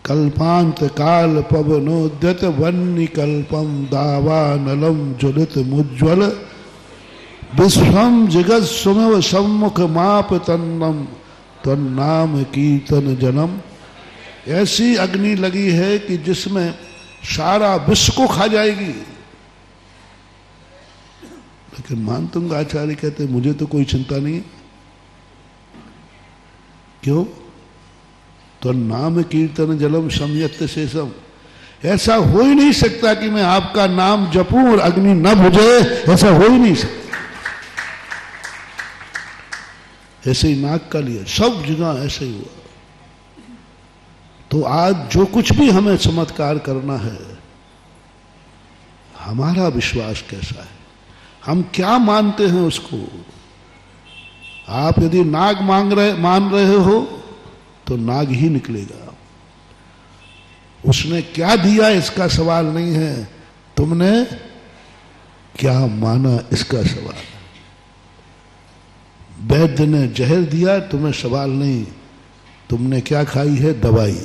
कल्पांत काल पवनोद्यत वन्य कल्पम दावानलम ज्वलित मुज्ज्वल विश्वम जगत सुमेव सम्मुख माप तन्नम तन्नाम कीर्तन जनम। ऐसी अग्नि लगी है कि जिसमें सारा विश्व को खा जाएगी। लेकिन मानतुंग आचार्य कहते मुझे तो कोई चिंता नहीं है। क्यों? तो नाम कीर्तन जलम संयत्त शेषम। ऐसा हो ही नहीं सकता कि मैं आपका नाम जपूं और अग्नि न बुझे, ऐसा हो ही नहीं सकता। ऐसे ही नाग का लिया, सब जगह ऐसे ही हुआ। तो आज जो कुछ भी हमें चमत्कार करना है, हमारा विश्वास कैसा है, हम क्या मानते हैं उसको। आप यदि नाग मान रहे हो तो नाग ही निकलेगा। उसने क्या दिया इसका सवाल नहीं है, तुमने क्या माना इसका सवाल। वैद्य ने जहर दिया, तुम्हें सवाल नहीं, तुमने क्या खाई है, दवाई।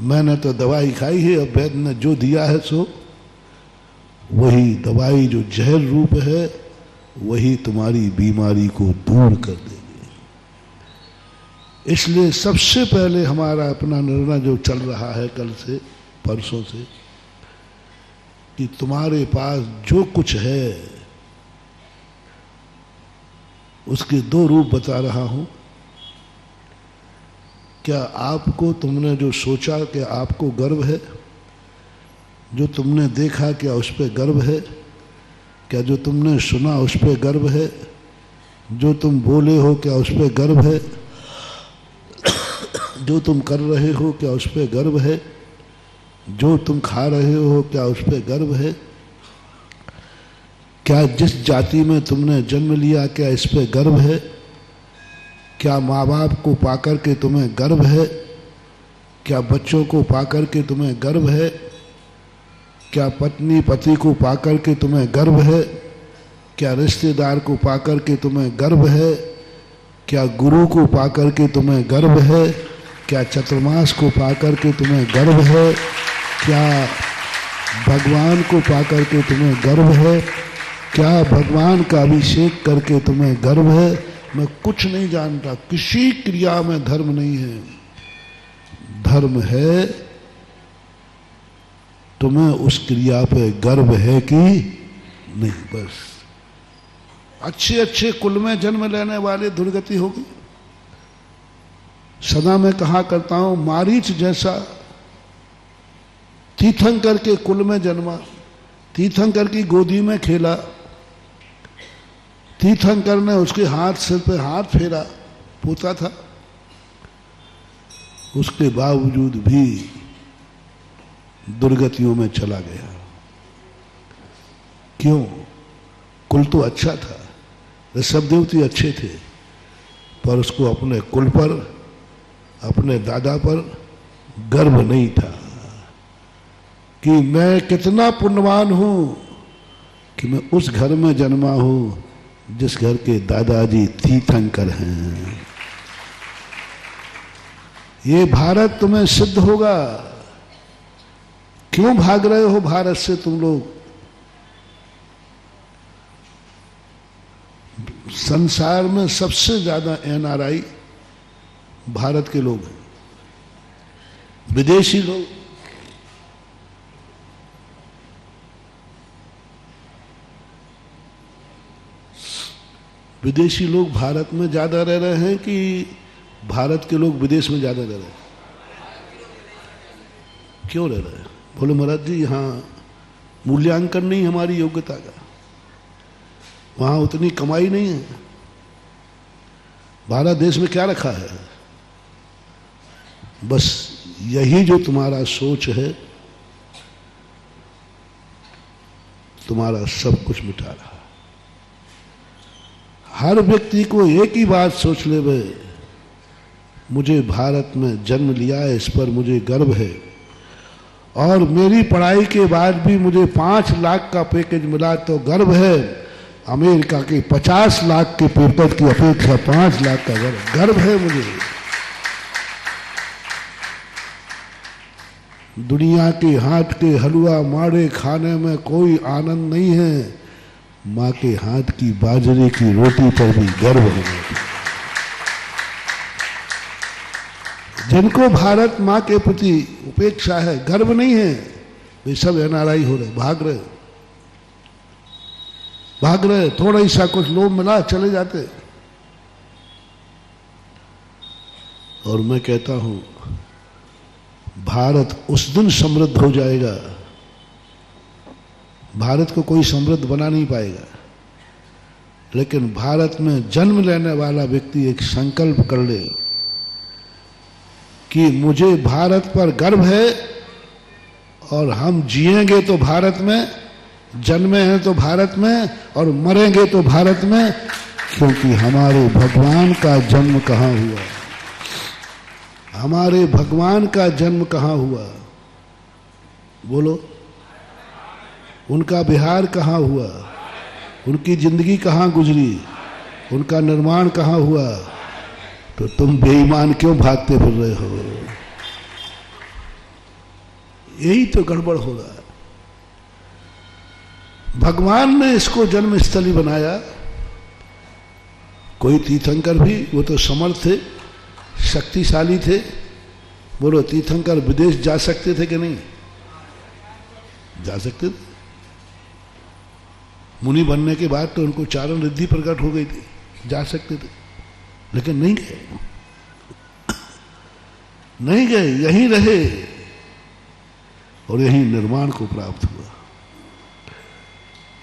मैंने तो दवाई खाई है, अब वैद्य ने जो दिया है सो वही दवाई, जो जहर रूप है वही तुम्हारी बीमारी को दूर कर देगी। इसलिए सबसे पहले हमारा अपना निर्णय जो चल रहा है कल से परसों से, कि तुम्हारे पास जो कुछ है उसके दो रूप बता रहा हूं। क्या आपको, तुमने जो सोचा कि आपको गर्व है, जो तुमने देखा क्या उस पर गर्व है, क्या जो तुमने सुना उस पर गर्व है, जो तुम बोले हो क्या उस पर गर्व है, जो तुम कर रहे हो क्या उस पर गर्व है, जो तुम खा रहे हो क्या उस पर गर्व है, क्या जिस जाति में तुमने जन्म लिया क्या इस पर गर्व है, क्या माँ बाप को पाकर के तुम्हें गर्व है, क्या बच्चों को पाकर के तुम्हें गर्व है, क्या पत्नी पति को पाकर के तुम्हें गर्व है, क्या रिश्तेदार को पाकर के तुम्हें गर्व है, क्या गुरु को पाकर के तुम्हें गर्व है, क्या चतुर्मास को पाकर के तुम्हें गर्व है, क्या भगवान को पाकर के तुम्हें गर्व है, क्या भगवान का अभिषेक करके तुम्हें गर्व है। मैं कुछ नहीं जानता, किसी क्रिया में धर्म नहीं है। धर्म है तुम्हें उस क्रिया पे गर्व है कि नहीं, बस। अच्छे अच्छे कुल में जन्म लेने वाले दुर्गति होगी। सदा मैं कहा करता हूं, मारीच जैसा तीर्थंकर के कुल में जन्मा, तीर्थंकर की गोदी में खेला, तीर्थंकर ने उसके हाथ सिर पे हाथ फेरा, पोता था। उसके बावजूद भी दुर्गतियों में चला गया। क्यों? कुल तो अच्छा था, ऋषभदेव तो अच्छे थे, पर उसको अपने कुल पर, अपने दादा पर गर्व नहीं था कि मैं कितना पुण्यवान हूं कि मैं उस घर में जन्मा हूं जिस घर के दादाजी तीर्थंकर हैं। ये भारत तुम्हें सिद्ध होगा। क्यों भाग रहे हो भारत से तुम लोग? संसार में सबसे ज्यादा एनआरआई भारत के लोग हैं। विदेशी लोग भारत में ज्यादा रह रहे हैं कि भारत के लोग विदेश में ज्यादा रह रहे हैं? क्यों रह रहे हैं? बोले महाराज जी, यहां मूल्यांकन नहीं हमारी योग्यता का, वहां उतनी कमाई नहीं है। भारत देश में क्या रखा है? बस यही जो तुम्हारा सोच है, तुम्हारा सब कुछ मिटा रहा है। हर व्यक्ति को एक ही बात सोच ले, वे मुझे भारत में जन्म लिया है, इस पर मुझे गर्व है, और मेरी पढ़ाई के बाद भी मुझे 5 लाख का पैकेज मिला तो गर्व है। अमेरिका के 50 लाख के पेपर की अपेक्षा 5 लाख का गर्व है मुझे। दुनिया के हाथ के हलवा माड़े खाने में कोई आनंद नहीं है, माँ के हाथ की बाजरे की रोटी पर भी गर्व है। जिनको भारत माँ के प्रति उपेक्षा है, गर्व नहीं है, वे सब एनआरआई हो रहे, भाग रहे। थोड़ा ही सा कुछ लोभ मिला, चले जाते। और मैं कहता हूं, भारत उस दिन समृद्ध हो जाएगा, भारत को कोई समृद्ध बना नहीं पाएगा, लेकिन भारत में जन्म लेने वाला व्यक्ति एक संकल्प कर ले कि मुझे भारत पर गर्व है और हम जिएंगे तो भारत में, जन्मे हैं तो भारत में, और मरेंगे तो भारत में, क्योंकि हमारे भगवान का जन्म कहाँ हुआ? हमारे भगवान का जन्म कहाँ हुआ? बोलो। उनका विहार कहाँ हुआ? उनकी जिंदगी कहाँ गुजरी? उनका निर्माण कहाँ हुआ? तो तुम बेईमान क्यों भागते फिर रहे हो? यही तो गड़बड़ हो रहा है। भगवान ने इसको जन्म स्थली बनाया। कोई तीर्थंकर भी, वो तो समर्थ थे, शक्तिशाली थे। बोलो, तीर्थंकर विदेश जा सकते थे कि नहीं? जा सकते थे। मुनि बनने के बाद तो उनको चारण रिद्धि प्रकट हो गई थी, जा सकते थे, लेकिन नहीं गए, नहीं गए, यहीं रहे और यहीं निर्माण को प्राप्त हुआ।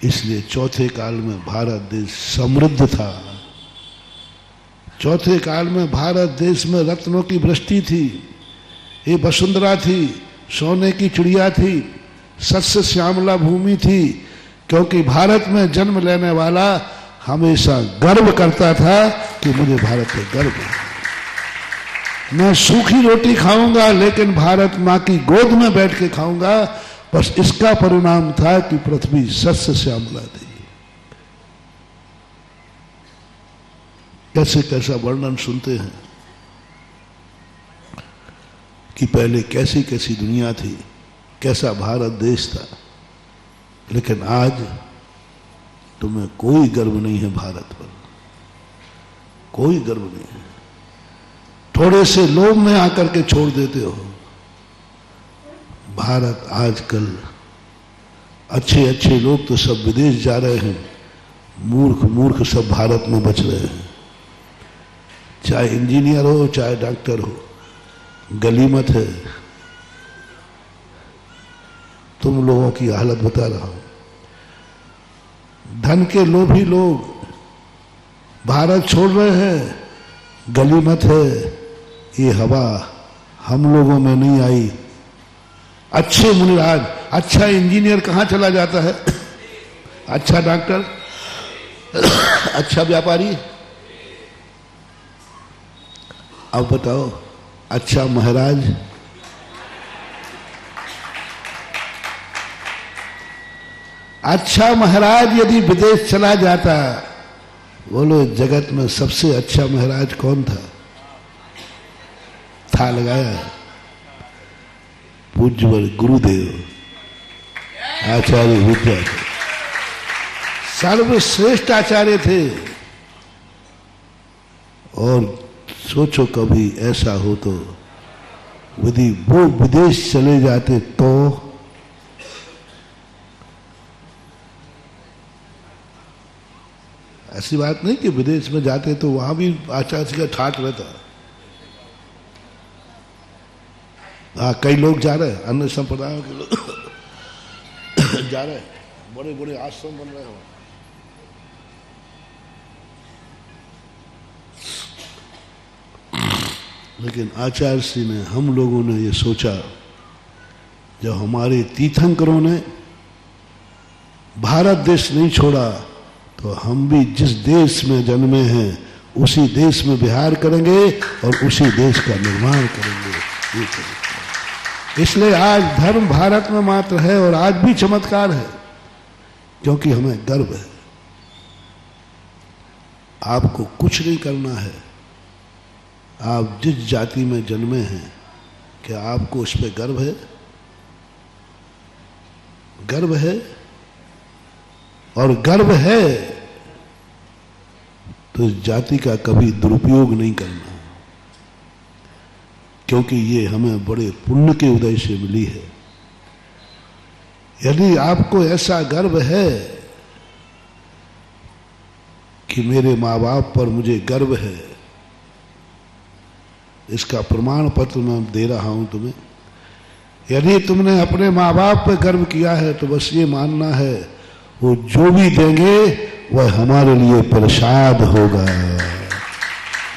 इसलिए चौथे काल में भारत देश समृद्ध था। चौथे काल में भारत देश में रत्नों की वृष्टि थी, ये वसुंधरा थी, सोने की चिड़िया थी, सस्य श्यामला भूमि थी, क्योंकि भारत में जन्म लेने वाला हमेशा गर्व करता था कि मुझे भारत पे गर्व है। मैं सूखी रोटी खाऊंगा लेकिन भारत माँ की गोद में बैठ के खाऊंगा। बस इसका परिणाम था कि पृथ्वी सस्य श्यामला थी। कैसे कैसा वर्णन सुनते हैं कि पहले कैसी कैसी दुनिया थी, कैसा भारत देश था, लेकिन आज तुम्हें कोई गर्व नहीं है भारत पर, कोई गर्व नहीं है। थोड़े से लोभ में आकर के छोड़ देते हो। भारत आजकल अच्छे अच्छे लोग तो सब विदेश जा रहे हैं, मूर्ख मूर्ख सब भारत में बच रहे हैं। चाहे इंजीनियर हो चाहे डॉक्टर हो, गलीमत है। तुम लोगों की हालत बता रहा हूं। धन के लोभी लोग भारत छोड़ रहे हैं, गलीमत है। ये हवा हम लोगों में नहीं आई। अच्छे मुनिराज, अच्छा इंजीनियर कहां चला जाता है? अच्छा डॉक्टर, अच्छा व्यापारी। अब बताओ, अच्छा महाराज, अच्छा महाराज यदि विदेश चला जाता, बोलो जगत में सबसे अच्छा महाराज कौन था? था लगाया पूज्यवर गुरुदेव आचार्य विद्या थे, सर्वश्रेष्ठ आचार्य थे। और सोचो कभी ऐसा हो तो, यदि वो विदेश चले जाते तो ऐसी बात नहीं कि विदेश में जाते तो वहां भी आचार्य का ठाट रहता। हाँ, कई लोग जा रहे हैं, अन्य संप्रदायों के लोग जा रहे हैं, बड़े बड़े आश्रम बन रहे हैं। लेकिन आचार्य श्री ने, हम लोगों ने ये सोचा, जब हमारे तीर्थंकरों ने भारत देश नहीं छोड़ा, तो हम भी जिस देश में जन्मे हैं उसी देश में विहार करेंगे और उसी देश का निर्माण करेंगे। ये इसलिए आज धर्म भारत में मात्र है और आज भी चमत्कार है, क्योंकि हमें गर्व है। आपको कुछ नहीं करना है। आप जिस जाति में जन्मे हैं, क्या आपको उस पर गर्व है? गर्व है। और गर्व है तो इस जाति का कभी दुरुपयोग नहीं करना, क्योंकि ये हमें बड़े पुण्य के उदय से मिली है। यदि आपको ऐसा गर्व है कि मेरे माँ बाप पर मुझे गर्व है, इसका प्रमाण पत्र मैं दे रहा हूं तुम्हें। यदि तुमने अपने माँ बाप पर गर्व किया है तो बस ये मानना है, वो जो भी देंगे वह हमारे लिए प्रसाद होगा।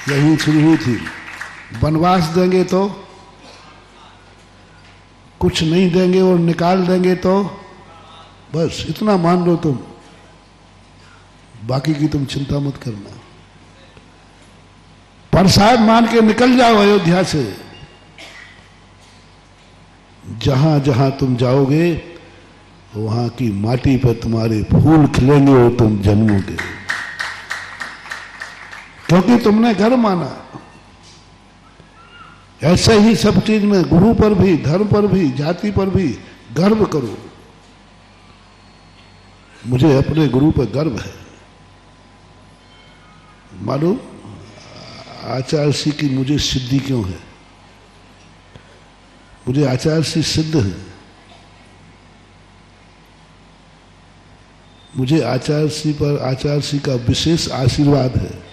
यही शुरू हुई थी। वनवास देंगे तो, कुछ नहीं देंगे और निकाल देंगे तो, बस इतना मान लो तुम, बाकी की तुम चिंता मत करना। प्रसाद मान के निकल जाओ अयोध्या से। जहां जहां तुम जाओगे वहां की माटी पर तुम्हारे फूल खिलेंगे और तुम जन्मोगे, क्योंकि तुमने घर माना। ऐसे ही सब चीज में, गुरु पर भी, धर्म पर भी, जाति पर भी गर्व करो। मुझे अपने गुरु पर गर्व है। मालूम आचार्य श्री की मुझे सिद्धि क्यों है? मुझे आचार्य श्री सिद्ध है। मुझे आचार्य श्री पर आचार्य श्री का विशेष आशीर्वाद है।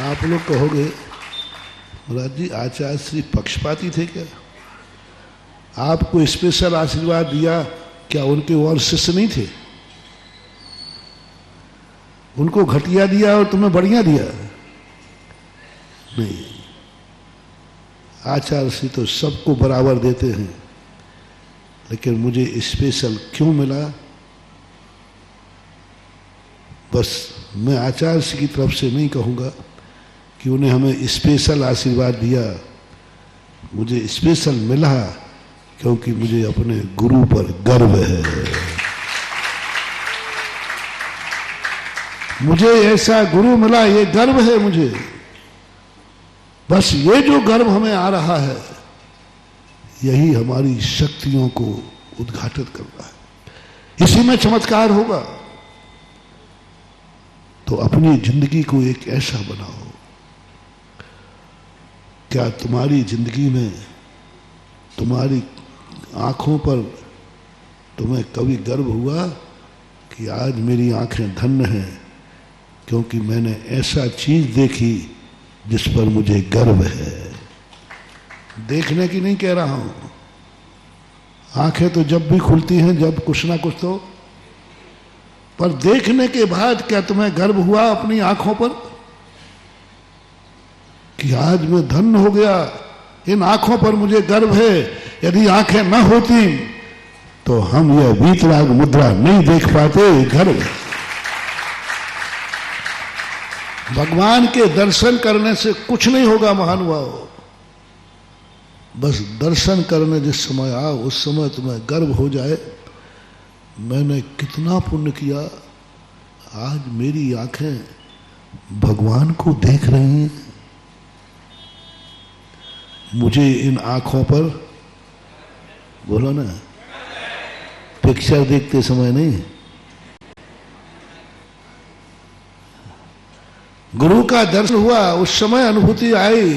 आप लोग कहोगे महाराज जी आचार्य श्री पक्षपाती थे क्या? आपको स्पेशल आशीर्वाद दिया, क्या उनके और शिष्य नहीं थे? उनको घटिया दिया और तुम्हें बढ़िया दिया? नहीं, आचार्य श्री तो सबको बराबर देते हैं। लेकिन मुझे स्पेशल क्यों मिला? बस मैं आचार्य श्री की तरफ से नहीं कहूँगा कि उन्हें हमें स्पेशल आशीर्वाद दिया। मुझे स्पेशल मिला क्योंकि मुझे अपने गुरु पर गर्व है। मुझे ऐसा गुरु मिला, ये गर्व है मुझे। बस ये जो गर्व हमें आ रहा है, यही हमारी शक्तियों को उद्घाटित कर रहा है। इसी में चमत्कार होगा। तो अपनी जिंदगी को एक ऐसा बनाओ। क्या तुम्हारी जिंदगी में, तुम्हारी आंखों पर तुम्हें कभी गर्व हुआ कि आज मेरी आंखें धन्य हैं क्योंकि मैंने ऐसा चीज देखी जिस पर मुझे गर्व है? देखने की नहीं कह रहा हूं। आंखें तो जब भी खुलती हैं, जब कुछ ना कुछ तो, पर देखने के बाद क्या तुम्हें गर्व हुआ अपनी आंखों पर? कि आज मैं धन्य हो गया, इन आंखों पर मुझे गर्व है। यदि आंखें न होती तो हम यह वीतराग मुद्रा नहीं देख पाते। गर्व। भगवान के दर्शन करने से कुछ नहीं होगा महानुभाव, बस दर्शन करने जिस समय आओ उस समय तुम्हें गर्व हो जाए, मैंने कितना पुण्य किया, आज मेरी आंखें भगवान को देख रही हैं। मुझे इन आंखों पर, बोलो ना, पिक्चर देखते समय नहीं, गुरु का दर्शन हुआ उस समय अनुभूति आई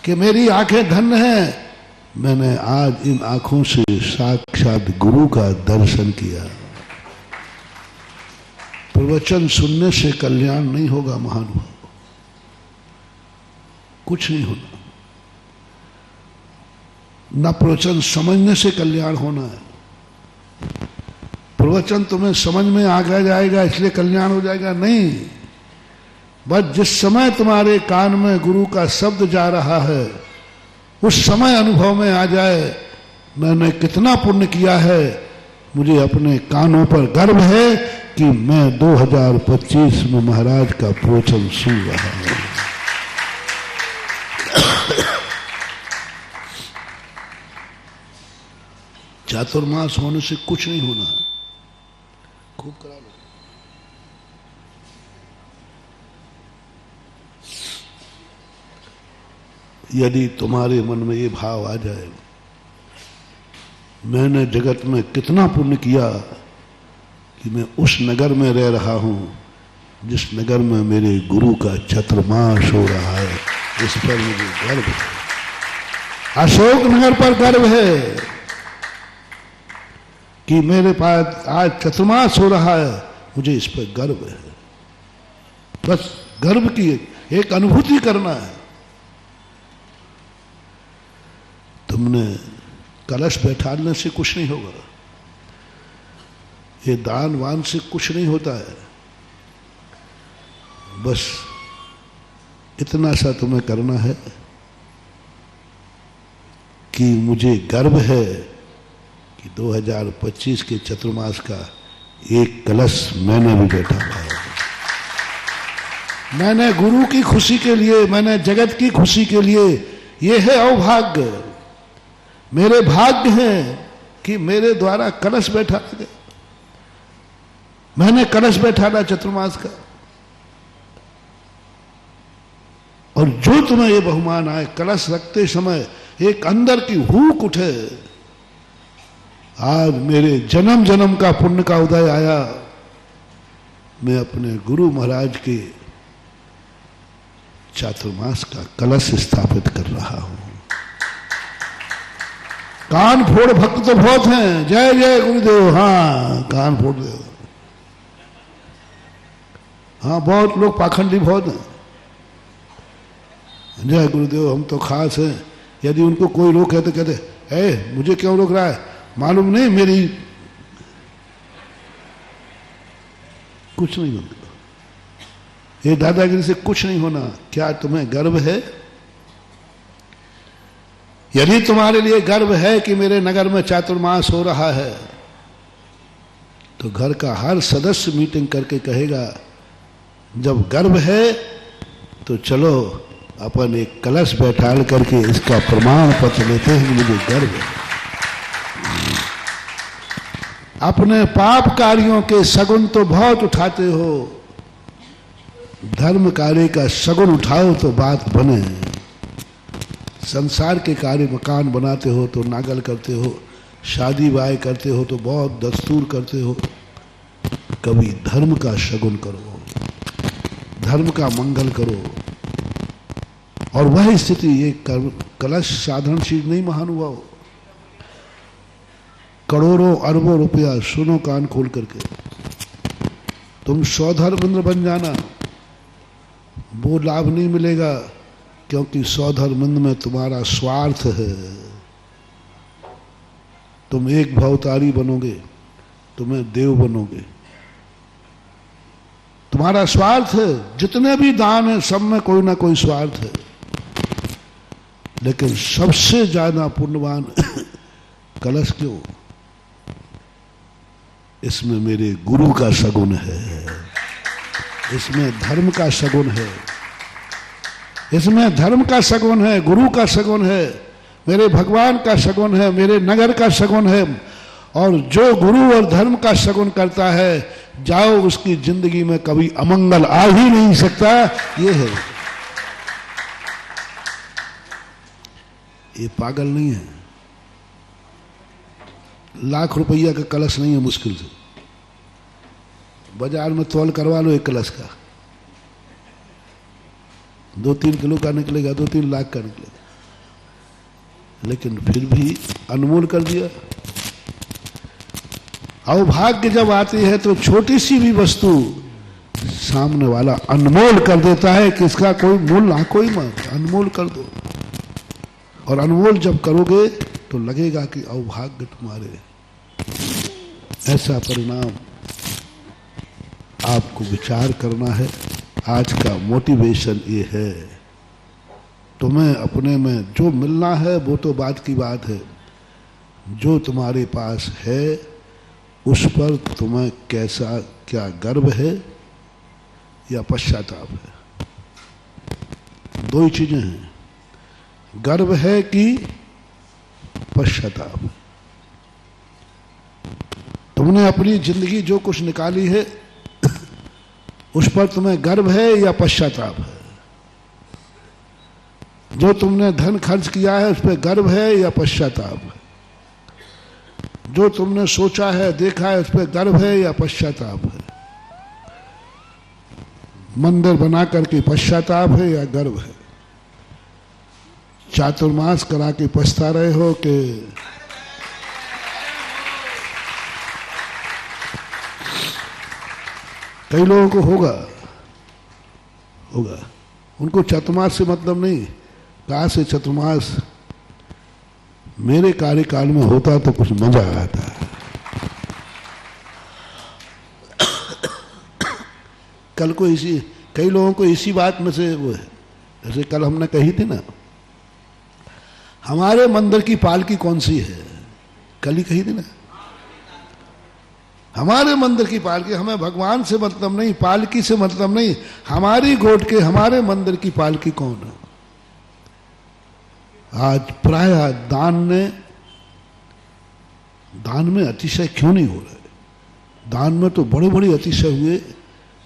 कि मेरी आंखें धन्य हैं, मैंने आज इन आंखों से साक्षात गुरु का दर्शन किया। प्रवचन सुनने से कल्याण नहीं होगा महानुभाव, कुछ नहीं होना। न प्रवचन समझने से कल्याण होना है। प्रवचन तुम्हें समझ में आ जाएगा इसलिए कल्याण हो जाएगा, नहीं। बस जिस समय तुम्हारे कान में गुरु का शब्द जा रहा है उस समय अनुभव में आ जाए, मैंने कितना पुण्य किया है, मुझे अपने कानों पर गर्व है कि मैं 2025 में महाराज का प्रवचन सुन रहा हूं। चातुर्मास होने से कुछ नहीं होना, खूब करा लो। यदि तुम्हारे मन में ये भाव आ जाए, मैंने जगत में कितना पुण्य किया कि मैं उस नगर में रह रहा हूं जिस नगर में मेरे गुरु का चातुर्मास हो रहा है, इस पर मुझे गर्व है। अशोक नगर पर गर्व है कि मेरे पास आज चातुर्मास हो रहा है, मुझे इस पर गर्व है। बस गर्व की एक अनुभूति करना है। तुमने कलश बैठाने से कुछ नहीं होगा, ये दान वान से कुछ नहीं होता है। बस इतना सा तुम्हें करना है कि मुझे गर्व है कि 2025 के चतुर्मास का एक कलश मैंने भी बैठा है। मैंने गुरु की खुशी के लिए, मैंने जगत की खुशी के लिए, ये है अवभाग्य। मेरे भाग्य हैं कि मेरे द्वारा कलश बैठा गया, मैंने कलश बैठाना चतुर्मास का। और जो तुम्हें ये बहुमान आए, कलश रखते समय एक अंदर की हूक उठे, आज मेरे जन्म जन्म का पुण्य का उदय आया, मैं अपने गुरु महाराज के चातुर्मास का कलश स्थापित कर रहा हूं। कान फोड़ भक्त तो बहुत हैं, जय जय गुरुदेव, हाँ कान फोड़ दे, हाँ बहुत लोग पाखंडी बहुत हैं, जय गुरुदेव हम तो खास हैं। यदि उनको कोई रोके तो कहते ए मुझे क्यों रोक रहा है, मालूम नहीं मेरी कुछ नहीं होगा। ये दादागिरी से कुछ नहीं होना। क्या तुम्हें गर्व है? यदि तुम्हारे लिए गर्व है कि मेरे नगर में चातुर्मास हो रहा है, तो घर का हर सदस्य मीटिंग करके कहेगा जब गर्व है तो चलो अपन एक कलश बैठाल करके इसका प्रमाण पत्र लेते हैं कि मुझे गर्व है। अपने पाप कार्यों के सगुन तो बहुत उठाते हो, धर्म कार्य का सगुन उठाओ तो बात बने। संसार के कार्य, मकान बनाते हो तो नागल करते हो, शादी ब्याह करते हो तो बहुत दस्तूर करते हो। कभी धर्म का शगुन करो, धर्म का मंगल करो। और वह स्थिति, ये कलश साधारण चीज नहीं महानुभाव। करोड़ों अरबों रुपया, सुनो कान खोल करके, तुम सौधर्मेंद्र बन जाना, वो लाभ नहीं मिलेगा क्योंकि सौधर्मेंद्र में तुम्हारा स्वार्थ है। तुम एक भवतारी बनोगे, तुम्हें देव बनोगे, तुम्हारा स्वार्थ है। जितने भी दान है सब में कोई ना कोई स्वार्थ है। लेकिन सबसे ज्यादा पुण्यवान कलश क्यों? इसमें मेरे गुरु का सगुन है, इसमें धर्म का सगुन है, इसमें धर्म का सगुन है, गुरु का सगुन है, मेरे भगवान का सगुन है, मेरे नगर का सगुन है। और जो गुरु और धर्म का सगुन करता है, जाओ उसकी जिंदगी में कभी अमंगल आ ही नहीं सकता। ये है, ये पागल नहीं है। लाख रुपया का कलश नहीं है मुश्किल से, बाजार में तौल करवा लो एक कलश का, 2-3 किलो का निकलेगा, 2-3 लाख का निकलेगा, लेकिन फिर भी अनमोल कर दिया। अभाग्य जब आती है तो छोटी सी भी वस्तु सामने वाला अनमोल कर देता है कि इसका कोई मूल ना कोई मत, अनमोल कर दो। और अनमोल जब करोगे तो लगेगा कि अभाग्य तुम्हारे। ऐसा परिणाम आपको विचार करना है। आज का मोटिवेशन ये है, तुम्हें अपने में जो मिलना है वो तो बात की बात है, जो तुम्हारे पास है उस पर तुम्हें कैसा, क्या गर्व है या पश्चाताप है? दो ही चीजें हैं, गर्व है कि पश्चाताप है। तुमने अपनी जिंदगी जो कुछ निकाली है उस पर तुम्हें गर्व है या पश्चाताप है? जो तुमने धन खर्च किया है उस पर गर्व है या पश्चाताप है? जो तुमने सोचा है, देखा है, उस पर गर्व है या पश्चाताप है? मंदिर बना करके पश्चाताप है या गर्व है? चातुर्मास करा के पछता रहे हो कि कई लोगों को होगा, उनको चातुर्मास से मतलब नहीं। कहा से चातुर्मास मेरे कार्यकाल में होता तो कुछ मजा आता। कल को इसी, कई लोगों को इसी बात में से वो है, जैसे कल हमने कही थी ना, हमारे मंदिर की पालकी कौन सी है, कल ही कही थी ना, हमारे मंदिर की पालकी। हमें भगवान से मतलब नहीं, पालकी से मतलब नहीं, हमारी गोट के हमारे मंदिर की पालकी कौन है? आज प्राय दान में अतिशय क्यों नहीं हो रहा है? दान में तो बड़े बड़े अतिशय हुए,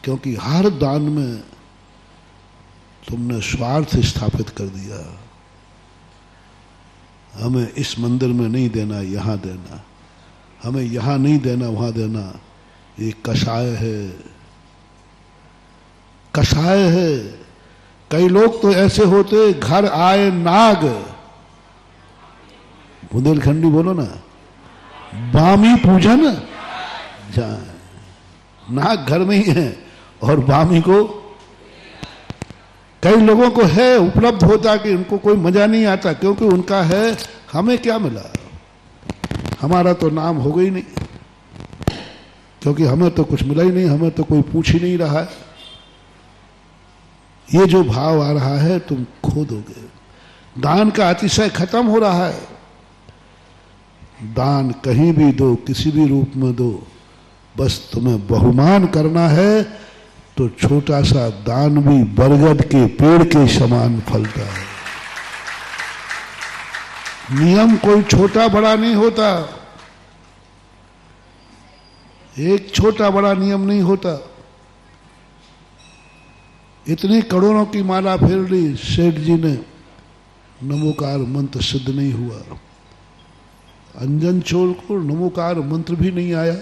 क्योंकि हर दान में तुमने स्वार्थ स्थापित कर दिया। हमें इस मंदिर में नहीं देना, यहां देना, हमें यहां नहीं देना, वहां देना। ये कषाय है, कषाय है। कई लोग तो ऐसे होते, घर आए नाग, बुंदेलखंडी बोलो ना, बामी पूजन जाए। नाग घर में ही है और बामी को कई लोगों को है, उपलब्ध होता कि उनको कोई मजा नहीं आता, क्योंकि उनका है, हमें क्या मिला, हमारा तो नाम हो गई नहीं, क्योंकि हमें तो कुछ मिला ही नहीं, हमें तो कोई पूछ ही नहीं रहा है। ये जो भाव आ रहा है तुम खो दोगे। दान का अतिशय खत्म हो रहा है। दान कहीं भी दो, किसी भी रूप में दो, बस तुम्हें बहुमान करना है तो छोटा सा दान भी बरगद के पेड़ के समान फलता है। नियम कोई छोटा बड़ा नहीं होता, एक छोटा बड़ा नियम नहीं होता। इतनी करोड़ों की माला फेर ली सेठ जी ने, नमोकार मंत्र सिद्ध नहीं हुआ। अंजन चोल को नमोकार मंत्र भी नहीं आया,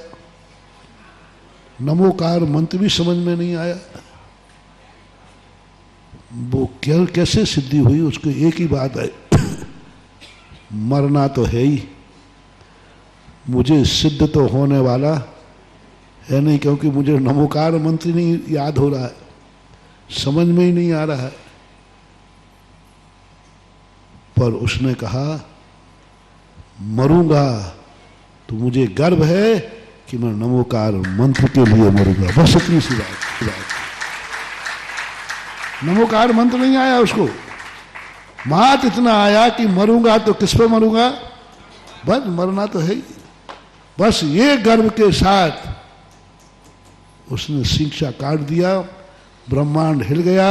नमोकार मंत्र भी समझ में नहीं आया। वो कैसे सिद्धि हुई, उसको एक ही बात है, मरना तो है ही, मुझे सिद्ध तो होने वाला है नहीं, क्योंकि मुझे नमोकार मंत्र नहीं याद हो रहा है, समझ में ही नहीं आ रहा है। पर उसने कहा मरूंगा तो मुझे गर्व है कि मैं नमोकार मंत्र के लिए मरूंगा, बस इतनी सी बात। नमोकार मंत्र नहीं आया उसको, मात इतना आया कि मरूंगा तो किस पे मरूंगा, बस मरना तो है ही। बस ये गर्व के साथ उसने शिक्षा काट दिया, ब्रह्मांड हिल गया,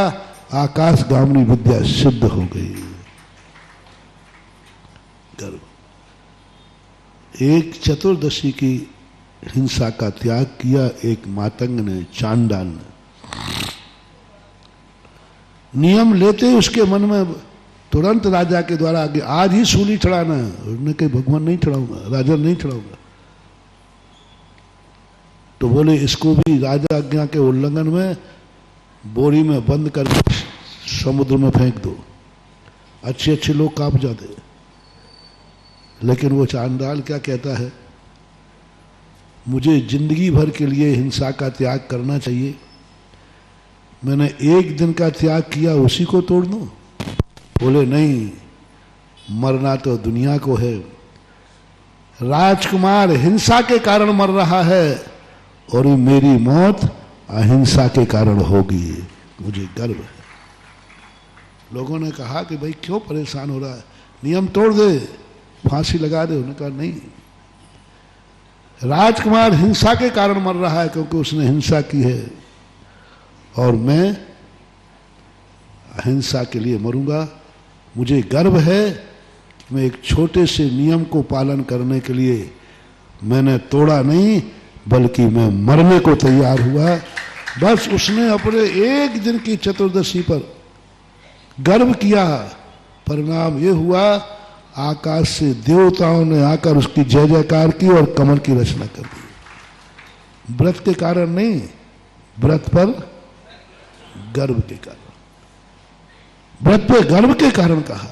आकाश गामनी विद्या सिद्ध हो गई। गर्व। एक चतुर्दशी की हिंसा का त्याग किया एक मातंग ने, चांडाल ने। नियम लेते ही उसके मन में तुरंत राजा के द्वारा आगे आज ही सूली चढ़ाना है। उसने कहा भगवान नहीं चढ़ाऊंगा, राजा नहीं चढ़ाऊंगा। तो बोले इसको भी राजा आज्ञा के उल्लंघन में बोरी में बंद करके समुद्र में फेंक दो, अच्छे अच्छे लोग कांप जाते। लेकिन वो चांडाल क्या कहता है, मुझे जिंदगी भर के लिए हिंसा का त्याग करना चाहिए, मैंने एक दिन का त्याग किया उसी को तोड़ दूं। बोले नहीं, मरना तो दुनिया को है। राजकुमार हिंसा के कारण मर रहा है और मेरी मौत अहिंसा के कारण होगी, मुझे गर्व है। लोगों ने कहा कि भाई क्यों परेशान हो रहा है, नियम तोड़ दे, फांसी लगा दे। उन्होंने कहा नहीं, राजकुमार हिंसा के कारण मर रहा है क्योंकि उसने हिंसा की है, और मैं अहिंसा के लिए मरूंगा। मुझे गर्व है कि मैं एक छोटे से नियम को पालन करने के लिए मैंने तोड़ा नहीं, बल्कि मैं मरने को तैयार हुआ। बस उसने अपने एक दिन की चतुर्दशी पर गर्व किया, परिणाम ये हुआ आकाश से देवताओं ने आकर उसकी जय जयकार की और कमल की रचना कर दी। व्रत के कारण नहीं, व्रत पर गर्व के कारण, व्रत पे गर्व के कारण कहा।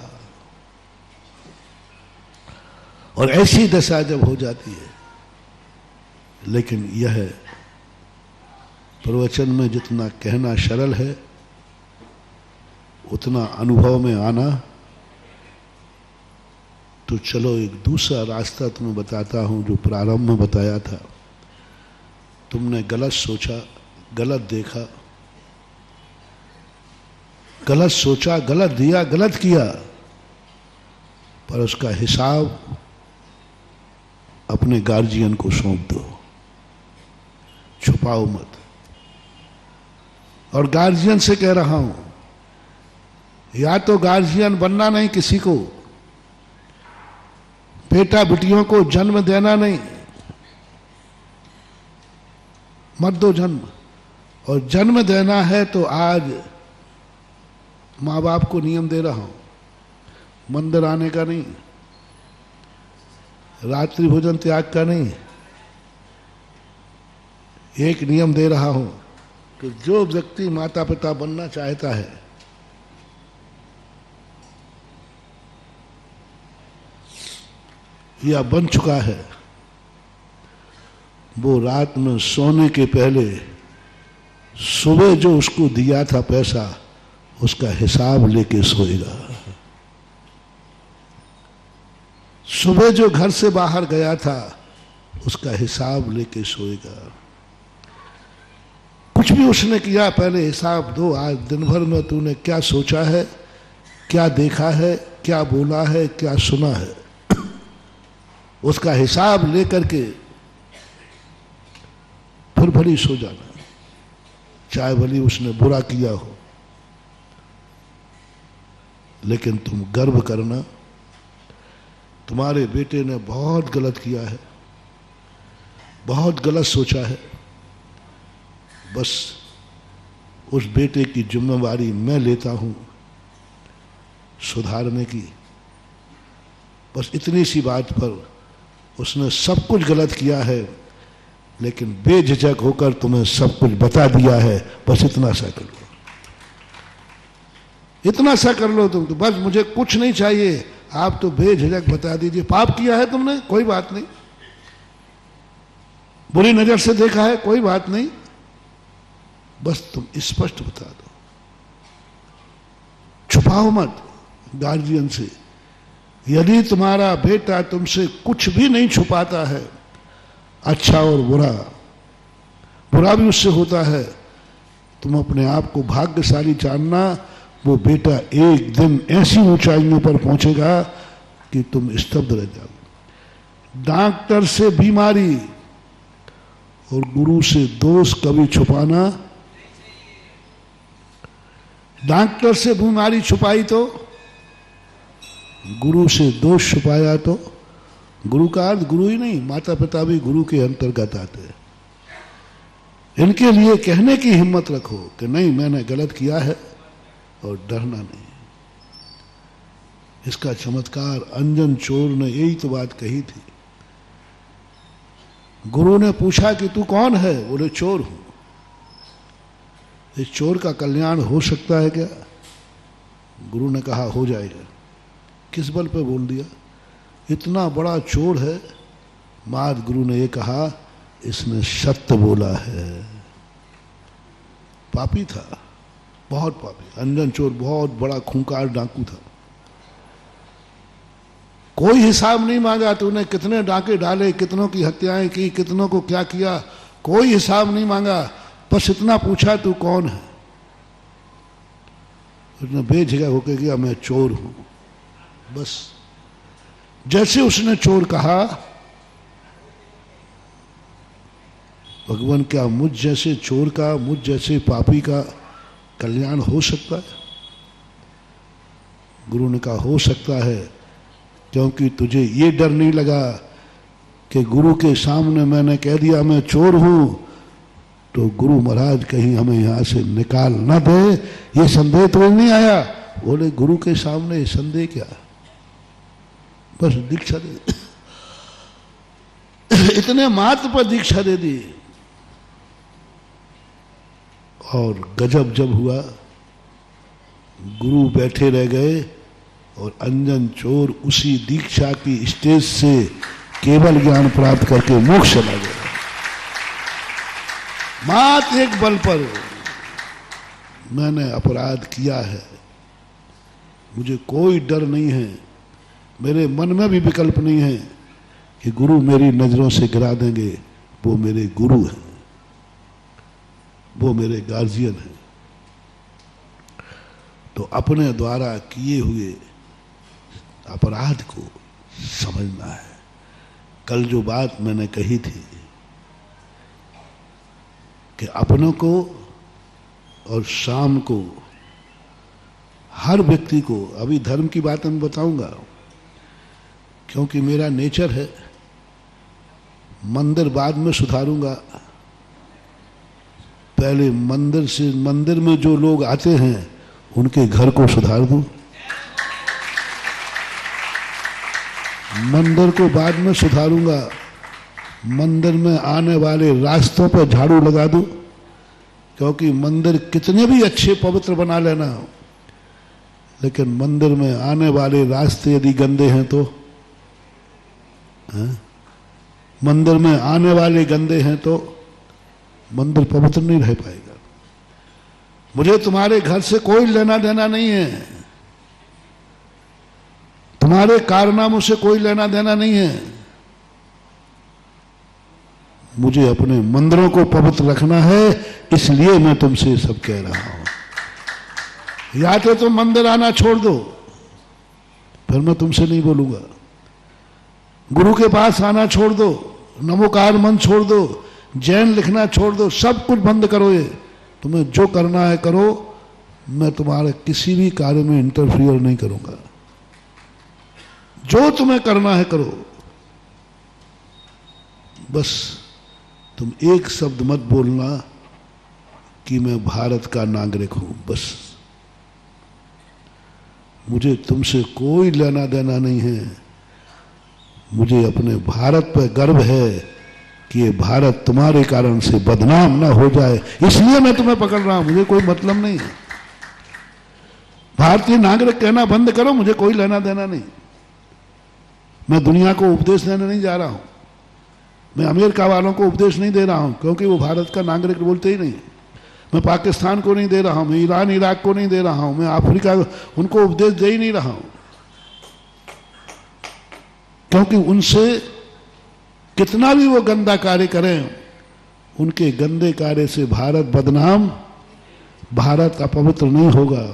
और ऐसी दशा जब हो जाती है, लेकिन यह प्रवचन में जितना कहना सरल है उतना अनुभव में आना। तो चलो एक दूसरा रास्ता तुम्हें बताता हूं जो प्रारंभ में बताया था। तुमने गलत सोचा, गलत देखा, गलत सोचा, गलत दिया, गलत किया, पर उसका हिसाब अपने गार्जियन को सौंप दो, छुपाओ मत। और गार्जियन से कह रहा हूं, या तो गार्जियन बनना नहीं किसी को, बेटा बेटियों को जन्म देना नहीं, मत दो जन्म। और जन्म देना है तो आज माँ बाप को नियम दे रहा हूं, मंदिर आने का नहीं, रात्रि भोजन त्याग का नहीं। एक नियम दे रहा हूं कि जो व्यक्ति माता पिता बनना चाहता है, या बन चुका है, वो रात में सोने के पहले सुबह जो उसको दिया था पैसा, उसका हिसाब लेके सोएगा। सुबह जो घर से बाहर गया था, उसका हिसाब लेके सोएगा। कुछ भी उसने किया, पहले हिसाब दो। आज दिन भर में तूने क्या सोचा है, क्या देखा है, क्या बोला है, क्या सुना है, उसका हिसाब लेकर के फिर भली सो जाना, चाहे भली उसने बुरा किया हो। लेकिन तुम गर्व करना, तुम्हारे बेटे ने बहुत गलत किया है, बहुत गलत सोचा है, बस उस बेटे की जिम्मेवारी मैं लेता हूं सुधारने की। बस इतनी सी बात पर उसने सब कुछ गलत किया है, लेकिन बेझिझक होकर तुम्हें सब कुछ बता दिया है। बस इतना सा कर लो, इतना सा कर लो तुम तो, बस मुझे कुछ नहीं चाहिए, आप तो बेझिझक बता दीजिए। पाप किया है तुमने, कोई बात नहीं, बुरी नजर से देखा है, कोई बात नहीं, बस तुम स्पष्ट बता दो, छुपाओ मत गार्जियन से। यदि तुम्हारा बेटा तुमसे कुछ भी नहीं छुपाता है, अच्छा और बुरा, बुरा भी उससे होता है, तुम अपने आप को भाग्यशाली जानना। वो बेटा एक दिन ऐसी ऊंचाइयों पर पहुंचेगा कि तुम स्तब्ध रह जाओ। डॉक्टर से बीमारी और गुरु से दोष कभी छुपाना, डॉक्टर से बीमारी छुपाई तो, गुरु से दोष छुपाया तो। गुरु का अर्थ गुरु ही नहीं, माता पिता भी गुरु के अंतर्गत आते हैं। इनके लिए कहने की हिम्मत रखो कि नहीं मैंने गलत किया है, और डरना नहीं। इसका चमत्कार अंजन चोर ने यही तो बात कही थी। गुरु ने पूछा कि तू कौन है? बोले चोर हूं। इस चोर का कल्याण हो सकता है क्या? गुरु ने कहा हो जाएगा। किस बल पे बोल दिया? इतना बड़ा चोर है, माद गुरु ने ये कहा इसने सत्य बोला है। पापी था, बहुत पापी। अंजन चोर बहुत बड़ा खूंखार डाकू था। कोई हिसाब नहीं मांगा तूने कितने डाके डाले, कितनों की हत्याएं की, कितनों को क्या किया, कोई हिसाब नहीं मांगा। बस इतना पूछा तू कौन है? उसने बेझिझक होकर किया मैं चोर हूं। बस जैसे उसने चोर कहा, भगवान क्या मुझ जैसे चोर का, मुझ जैसे पापी का कल्याण हो सकता है? गुरु ने कहा हो सकता है, क्योंकि तुझे ये डर नहीं लगा कि गुरु के सामने मैंने कह दिया मैं चोर हूं तो गुरु महाराज कहीं हमें यहां से निकाल न दे। ये संदेह तो नहीं आया? बोले गुरु के सामने संदेह क्या, बस दीक्षा दे इतने मात्र पर दीक्षा दे दी। और गजब जब हुआ, गुरु बैठे रह गए और अंजन चोर उसी दीक्षा की स्टेज से केवल ज्ञान प्राप्त करके मोक्ष चला गया। मात्र एक बल पर मैंने अपराध किया है, मुझे कोई डर नहीं है, मेरे मन में भी विकल्प नहीं है कि गुरु मेरी नजरों से गिरा देंगे। वो मेरे गुरु हैं, वो मेरे गार्जियन हैं। तो अपने द्वारा किए हुए अपराध को समझना है। कल जो बात मैंने कही थी कि अपनों को और शाम को हर व्यक्ति को, अभी धर्म की बात मैं बताऊंगा क्योंकि मेरा नेचर है, मंदिर बाद में सुधारूंगा। पहले मंदिर में जो लोग आते हैं उनके घर को सुधार दूं, मंदिर को बाद में सुधारूंगा। मंदिर में आने वाले रास्तों पर झाड़ू लगा दूं, क्योंकि मंदिर कितने भी अच्छे पवित्र बना लेना, लेकिन मंदिर में आने वाले रास्ते यदि गंदे हैं तो मंदिर में आने वाले गंदे हैं तो मंदिर पवित्र नहीं रह पाएगा। मुझे तुम्हारे घर से कोई लेना देना नहीं है, तुम्हारे कारनामों से कोई लेना देना नहीं है। मुझे अपने मंदिरों को पवित्र रखना है, इसलिए मैं तुमसे सब कह रहा हूं। या तो तुम मंदिर आना छोड़ दो, फिर मैं तुमसे नहीं बोलूंगा। गुरु के पास आना छोड़ दो, नमोकार मन छोड़ दो, जैन लिखना छोड़ दो, सब कुछ बंद करो। ये तुम्हें जो करना है करो, मैं तुम्हारे किसी भी कार्य में इंटरफियर नहीं करूंगा। जो तुम्हें करना है करो, बस तुम एक शब्द मत बोलना कि मैं भारत का नागरिक हूं। बस मुझे तुमसे कोई लेना देना नहीं है। मुझे अपने भारत पर गर्व है कि ये भारत तुम्हारे कारण से बदनाम ना हो जाए, इसलिए मैं तुम्हें पकड़ रहा हूं। मुझे कोई मतलब नहीं है। भारतीय नागरिक कहना बंद करो, मुझे कोई लेना देना नहीं। मैं दुनिया को उपदेश देने नहीं जा रहा हूं, मैं अमेरिका वालों को उपदेश नहीं दे रहा हूं, क्योंकि वो भारत का नागरिक बोलते ही नहीं। मैं पाकिस्तान को नहीं दे रहा हूं, मैं ईरान इराक को नहीं दे रहा हूं, मैं अफ्रीका उनको उपदेश दे ही नहीं रहा हूं, क्योंकि उनसे कितना भी वो गंदा कार्य करें, उनके गंदे कार्य से भारत बदनाम, भारत अपवित्र नहीं होगा।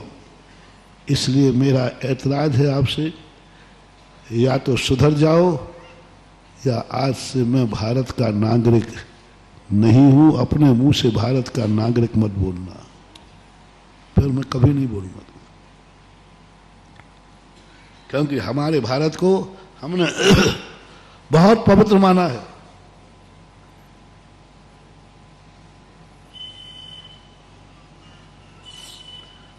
इसलिए मेरा ऐतराज है आपसे, या तो सुधर जाओ या आज से मैं भारत का नागरिक नहीं हूं। अपने मुंह से भारत का नागरिक मत बोलना, फिर मैं कभी नहीं बोलूंगा। क्योंकि हमारे भारत को हमने बहुत पवित्र माना है।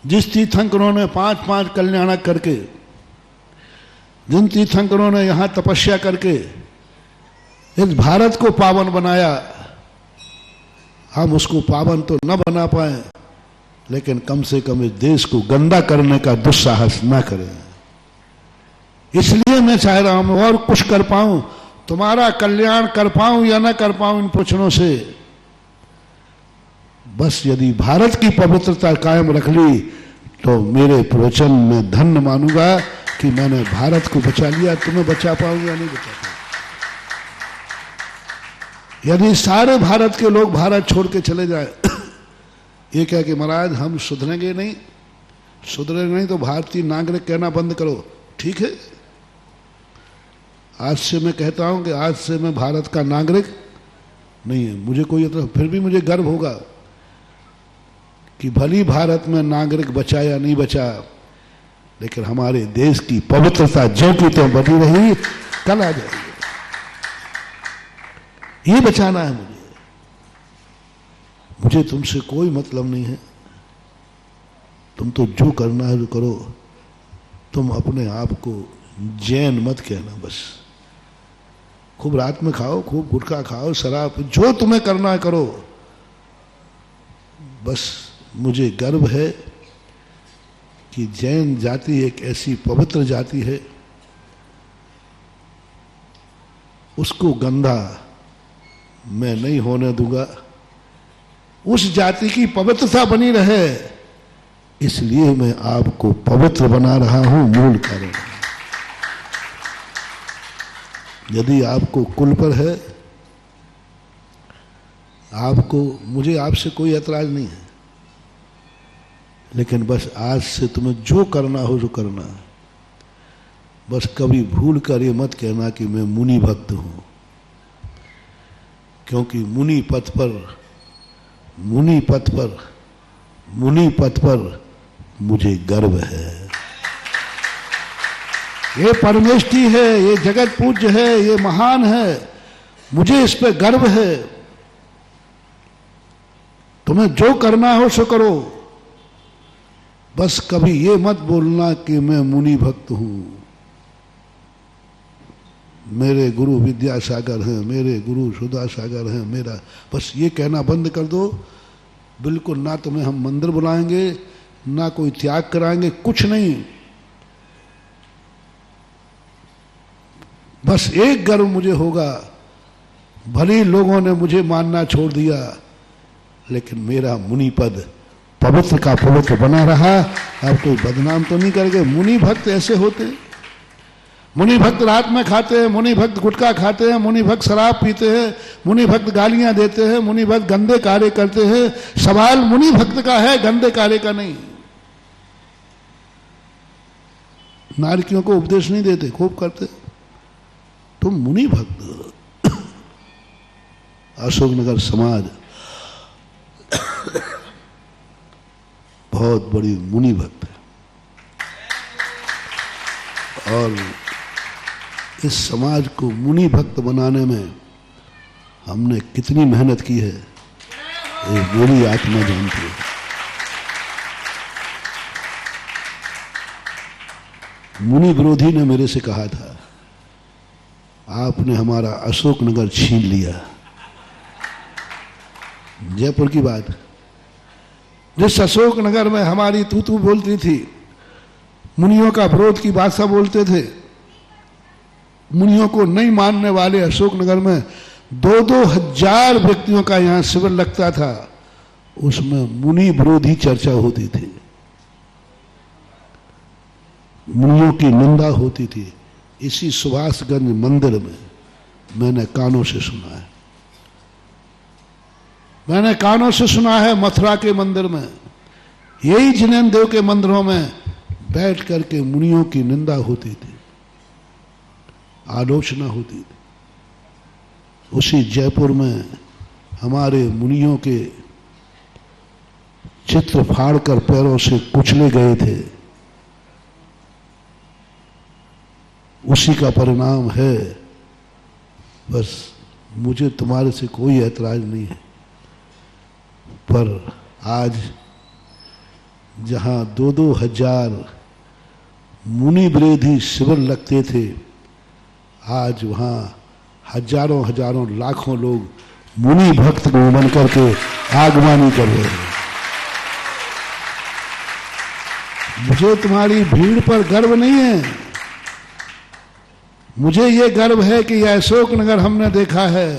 जिस तीर्थंकरों ने 5-5 कल्याणक करके, जिन तीर्थंकरों ने यहां तपस्या करके इस भारत को पावन बनाया, हम उसको पावन तो न बना पाए, लेकिन कम से कम इस देश को गंदा करने का दुस्साहस न करें। इसलिए मैं चाह रहा हूं और कुछ कर पाऊं, तुम्हारा कल्याण कर पाऊं या न कर पाऊं इन प्रवचनों से, बस यदि भारत की पवित्रता कायम रख ली तो मेरे प्रवचन में धन्य मानूंगा कि मैंने भारत को बचा लिया। तुम्हें बचा पाऊंगा या नहीं बचा पाऊंगा? यदि सारे भारत के लोग भारत छोड़ के चले जाए, ये कह कि महाराज हम सुधरेंगे नहीं, सुधरेंगे नहीं तो भारतीय नागरिक कहना बंद करो, ठीक है। आज से मैं कहता हूं कि आज से मैं भारत का नागरिक नहीं है। मुझे कोई फिर भी मुझे गर्व होगा कि भली भारत में नागरिक बचा या नहीं बचा, लेकिन हमारे देश की पवित्रता जो की तो बनी रही, कल आ जाएगी। ये बचाना है मुझे तुमसे कोई मतलब नहीं है। तुम तो जो करना है जो करो। तुम अपने आप को जैन मत कहना, बस खूब रात में खाओ, खूब गुटखा खाओ, शराब, जो तुम्हें करना है करो। बस मुझे गर्व है कि जैन जाति एक ऐसी पवित्र जाति है, उसको गंदा मैं नहीं होने दूंगा। उस जाति की पवित्रता बनी रहे, इसलिए मैं आपको पवित्र बना रहा हूं, मूल कारण। यदि आपको कुल पर है, आपको, मुझे आपसे कोई ऐतराज नहीं है, लेकिन बस आज से तुम्हें जो करना हो जो करना है। बस कभी भूल कर ये मत कहना कि मैं मुनि भक्त हूं, क्योंकि मुनि पथ पर मुझे गर्व है। ये परमेष्टि है, ये जगत पूज्य है, ये महान है, मुझे इस पे गर्व है। तुम्हें जो करना हो सो करो, बस कभी ये मत बोलना कि मैं मुनि भक्त हूं। मेरे गुरु विद्यासागर हैं, मेरे गुरु सुधा सागर हैं, मेरा, बस ये कहना बंद कर दो। बिल्कुल ना तुम्हें हम मंदिर बुलाएंगे, ना कोई त्याग कराएंगे, कुछ नहीं। बस एक गर्व मुझे होगा, भले लोगों ने मुझे मानना छोड़ दिया, लेकिन मेरा मुनि पद पवित्र का पवित्र बना रहा। अब कोई बदनाम तो नहीं करेंगे। मुनि भक्त ऐसे होते, मुनि भक्त रात में खाते हैं, मुनि भक्त गुटखा खाते हैं, मुनि भक्त शराब पीते हैं, मुनि भक्त गालियां देते हैं, मुनि भक्त गंदे कार्य करते हैं। सवाल मुनि भक्त का है, गंदे कार्य का नहीं। नारकियों को उपदेश नहीं देते, खूब करते। तुम मुनि भक्त। अशोकनगर समाज बहुत बड़ी मुनि भक्त है, और इस समाज को मुनि भक्त बनाने में हमने कितनी मेहनत की है, ये मेरी आत्मा जानती है। मुनि विरोधी ने मेरे से कहा था, आपने हमारा अशोकनगर छीन लिया। जयपुर की बात, जिस अशोकनगर में हमारी तू बोलती थी, मुनियों का विरोध की भाषा बोलते थे, मुनियों को नहीं मानने वाले अशोकनगर में 2-2 हजार व्यक्तियों का यहां शिविर लगता था। उसमें मुनि विरोधी चर्चा होती थी, मुनियों की निंदा होती थी। इसी सुभाषगंज मंदिर में मैंने कानों से सुना है, मैंने कानों से सुना है। मथुरा के मंदिर में, यही जिनेन्द्र देव के मंदिरों में बैठ करके मुनियों की निंदा होती थी, आलोचना होती थी। उसी जयपुर में हमारे मुनियों के चित्र फाड़कर पैरों से कुचले गए थे। उसी का परिणाम है। बस मुझे तुम्हारे से कोई ऐतराज नहीं है, पर आज जहां 2-2 हजार मुनि विरोधी शिविर लगते थे, आज वहां हजारों हजारों लाखों लोग मुनि भक्त को बन करके आगवानी कर रहे हैं। मुझे तुम्हारी भीड़ पर गर्व नहीं है, मुझे ये गर्व है कि यह अशोकनगर हमने देखा है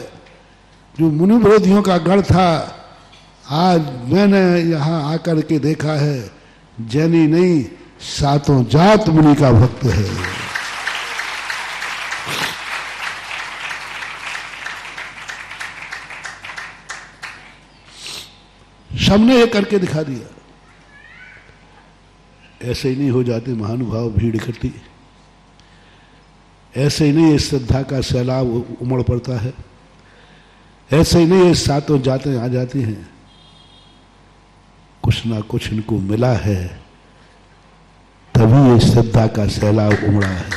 जो मुनि विरोधियों का गढ़ था, आज मैंने यहां आकर के देखा है जैनी नहीं, सातों जात मुनि का भक्त है। सबने ये करके दिखा दिया। ऐसे ही नहीं हो जाते महानुभाव भीड़ इकट्ठी, ऐसे ही नहीं ये श्रद्धा का सैलाब उमड़ पड़ता है, ऐसे ही नहीं ये सातों जातें आ जाती हैं। कुछ ना कुछ इनको मिला है, तभी ये श्रद्धा का सैलाब उमड़ा है।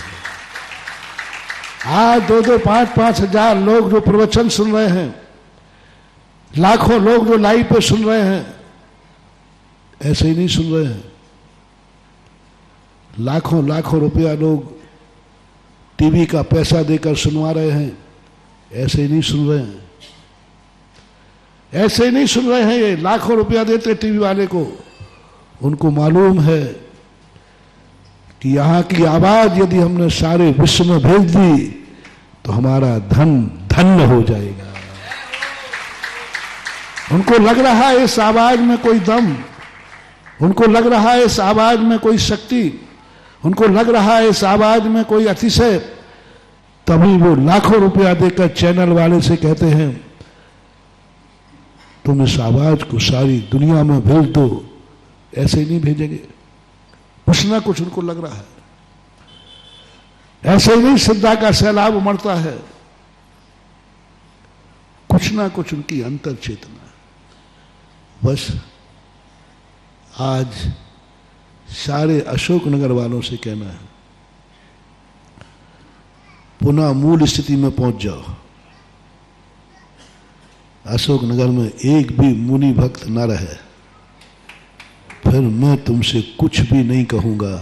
आज 2-2, 5-5 हजार लोग जो प्रवचन सुन रहे हैं, लाखों लोग जो लाइव पे सुन रहे हैं, ऐसे ही नहीं सुन रहे हैं। लाखों लाखों रुपया लोग टीवी का पैसा देकर सुनवा रहे हैं, ऐसे ही नहीं सुन रहे हैं। ऐसे ही नहीं सुन रहे हैं। ये लाखों रुपया देते टीवी वाले को, उनको मालूम है कि यहां की आवाज यदि हमने सारे विश्व में भेज दी तो हमारा धन धन्य हो जाएगा। उनको लग रहा है इस आवाज में कोई दम, उनको लग रहा है इस आवाज में कोई शक्ति, उनको लग रहा है इस आवाज में कोई अतिशय, तभी वो लाखों रुपया देकर चैनल वाले से कहते हैं तुम इस आवाज को सारी दुनिया में भेज दो। ऐसे ही नहीं भेजेंगे, कुछ ना कुछ उनको लग रहा है। ऐसे ही नहीं श्रद्धा का सैलाब उमड़ता है, कुछ ना कुछ उनकी अंतर चेतना। बस आज सारे अशोकनगर वालों से कहना है, पुनः मूल स्थिति में पहुंच जाओ। अशोकनगर में एक भी मुनि भक्त न रहे, फिर मैं तुमसे कुछ भी नहीं कहूंगा,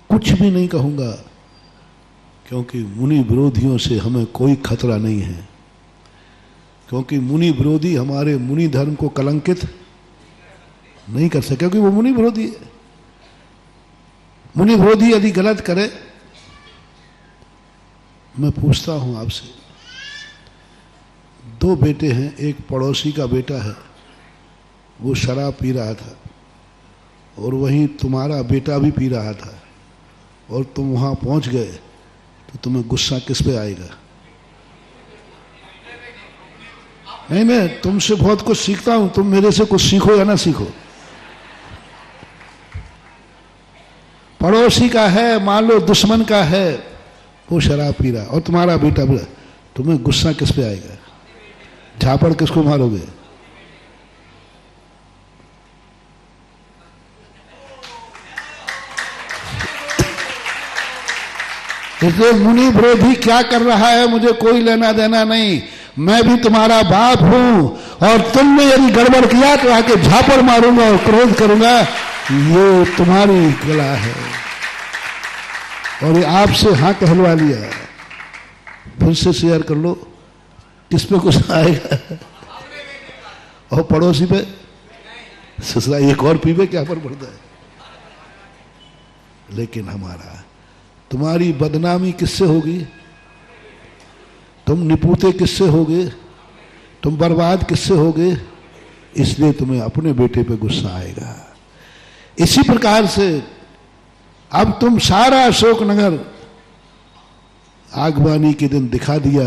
कुछ भी नहीं कहूंगा, क्योंकि मुनि विरोधियों से हमें कोई खतरा नहीं है। क्योंकि मुनि विरोधी हमारे मुनि धर्म को कलंकित नहीं कर सके, क्योंकि वो मुनि विरोधी है। मुनि विरोधी यदि गलत करे, मैं पूछता हूं आपसे, 2 बेटे हैं, एक पड़ोसी का बेटा है, वो शराब पी रहा था और वहीं तुम्हारा बेटा भी पी रहा था और तुम वहां पहुंच गए, तो तुम्हें गुस्सा किस पे आएगा? नहीं, मैं तुमसे बहुत कुछ सीखता हूं, तुम मेरे से कुछ सीखो या ना सीखो। पड़ोसी का है, मान लो दुश्मन का है, वो शराब पी रहा और तुम्हारा बेटा भी, तुम्हें गुस्सा किस पे आएगा? झापड़ किसको मारोगे? इसलिए मुनि विरोधी क्या कर रहा है मुझे कोई लेना देना नहीं। मैं भी तुम्हारा बाप हूं और तुमने यदि गड़बड़ किया तो आके झापड़ मारूंगा और क्रोध करूंगा। ये तुम्हारी कला है और ये आपसे हाँ कहलवा लिया, फिर से शेयर कर लो, किस पे कुछ आएगा? और पड़ोसी पे ससुरा एक और पीवे क्या पर पड़ता है? लेकिन हमारा, तुम्हारी बदनामी किससे होगी? तुम निपुते किससे होगे? तुम बर्बाद किससे होगे? इसलिए तुम्हें अपने बेटे पे गुस्सा आएगा। इसी प्रकार से अब तुम सारा अशोकनगर आगवानी के दिन दिखा दिया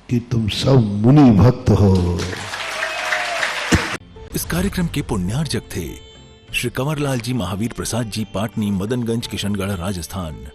कि तुम सब मुनि भक्त हो। इस कार्यक्रम के पुण्यार्जक थे श्री कंवरलाल जी महावीर प्रसाद जी, पाटनी, मदनगंज, किशनगढ़, राजस्थान।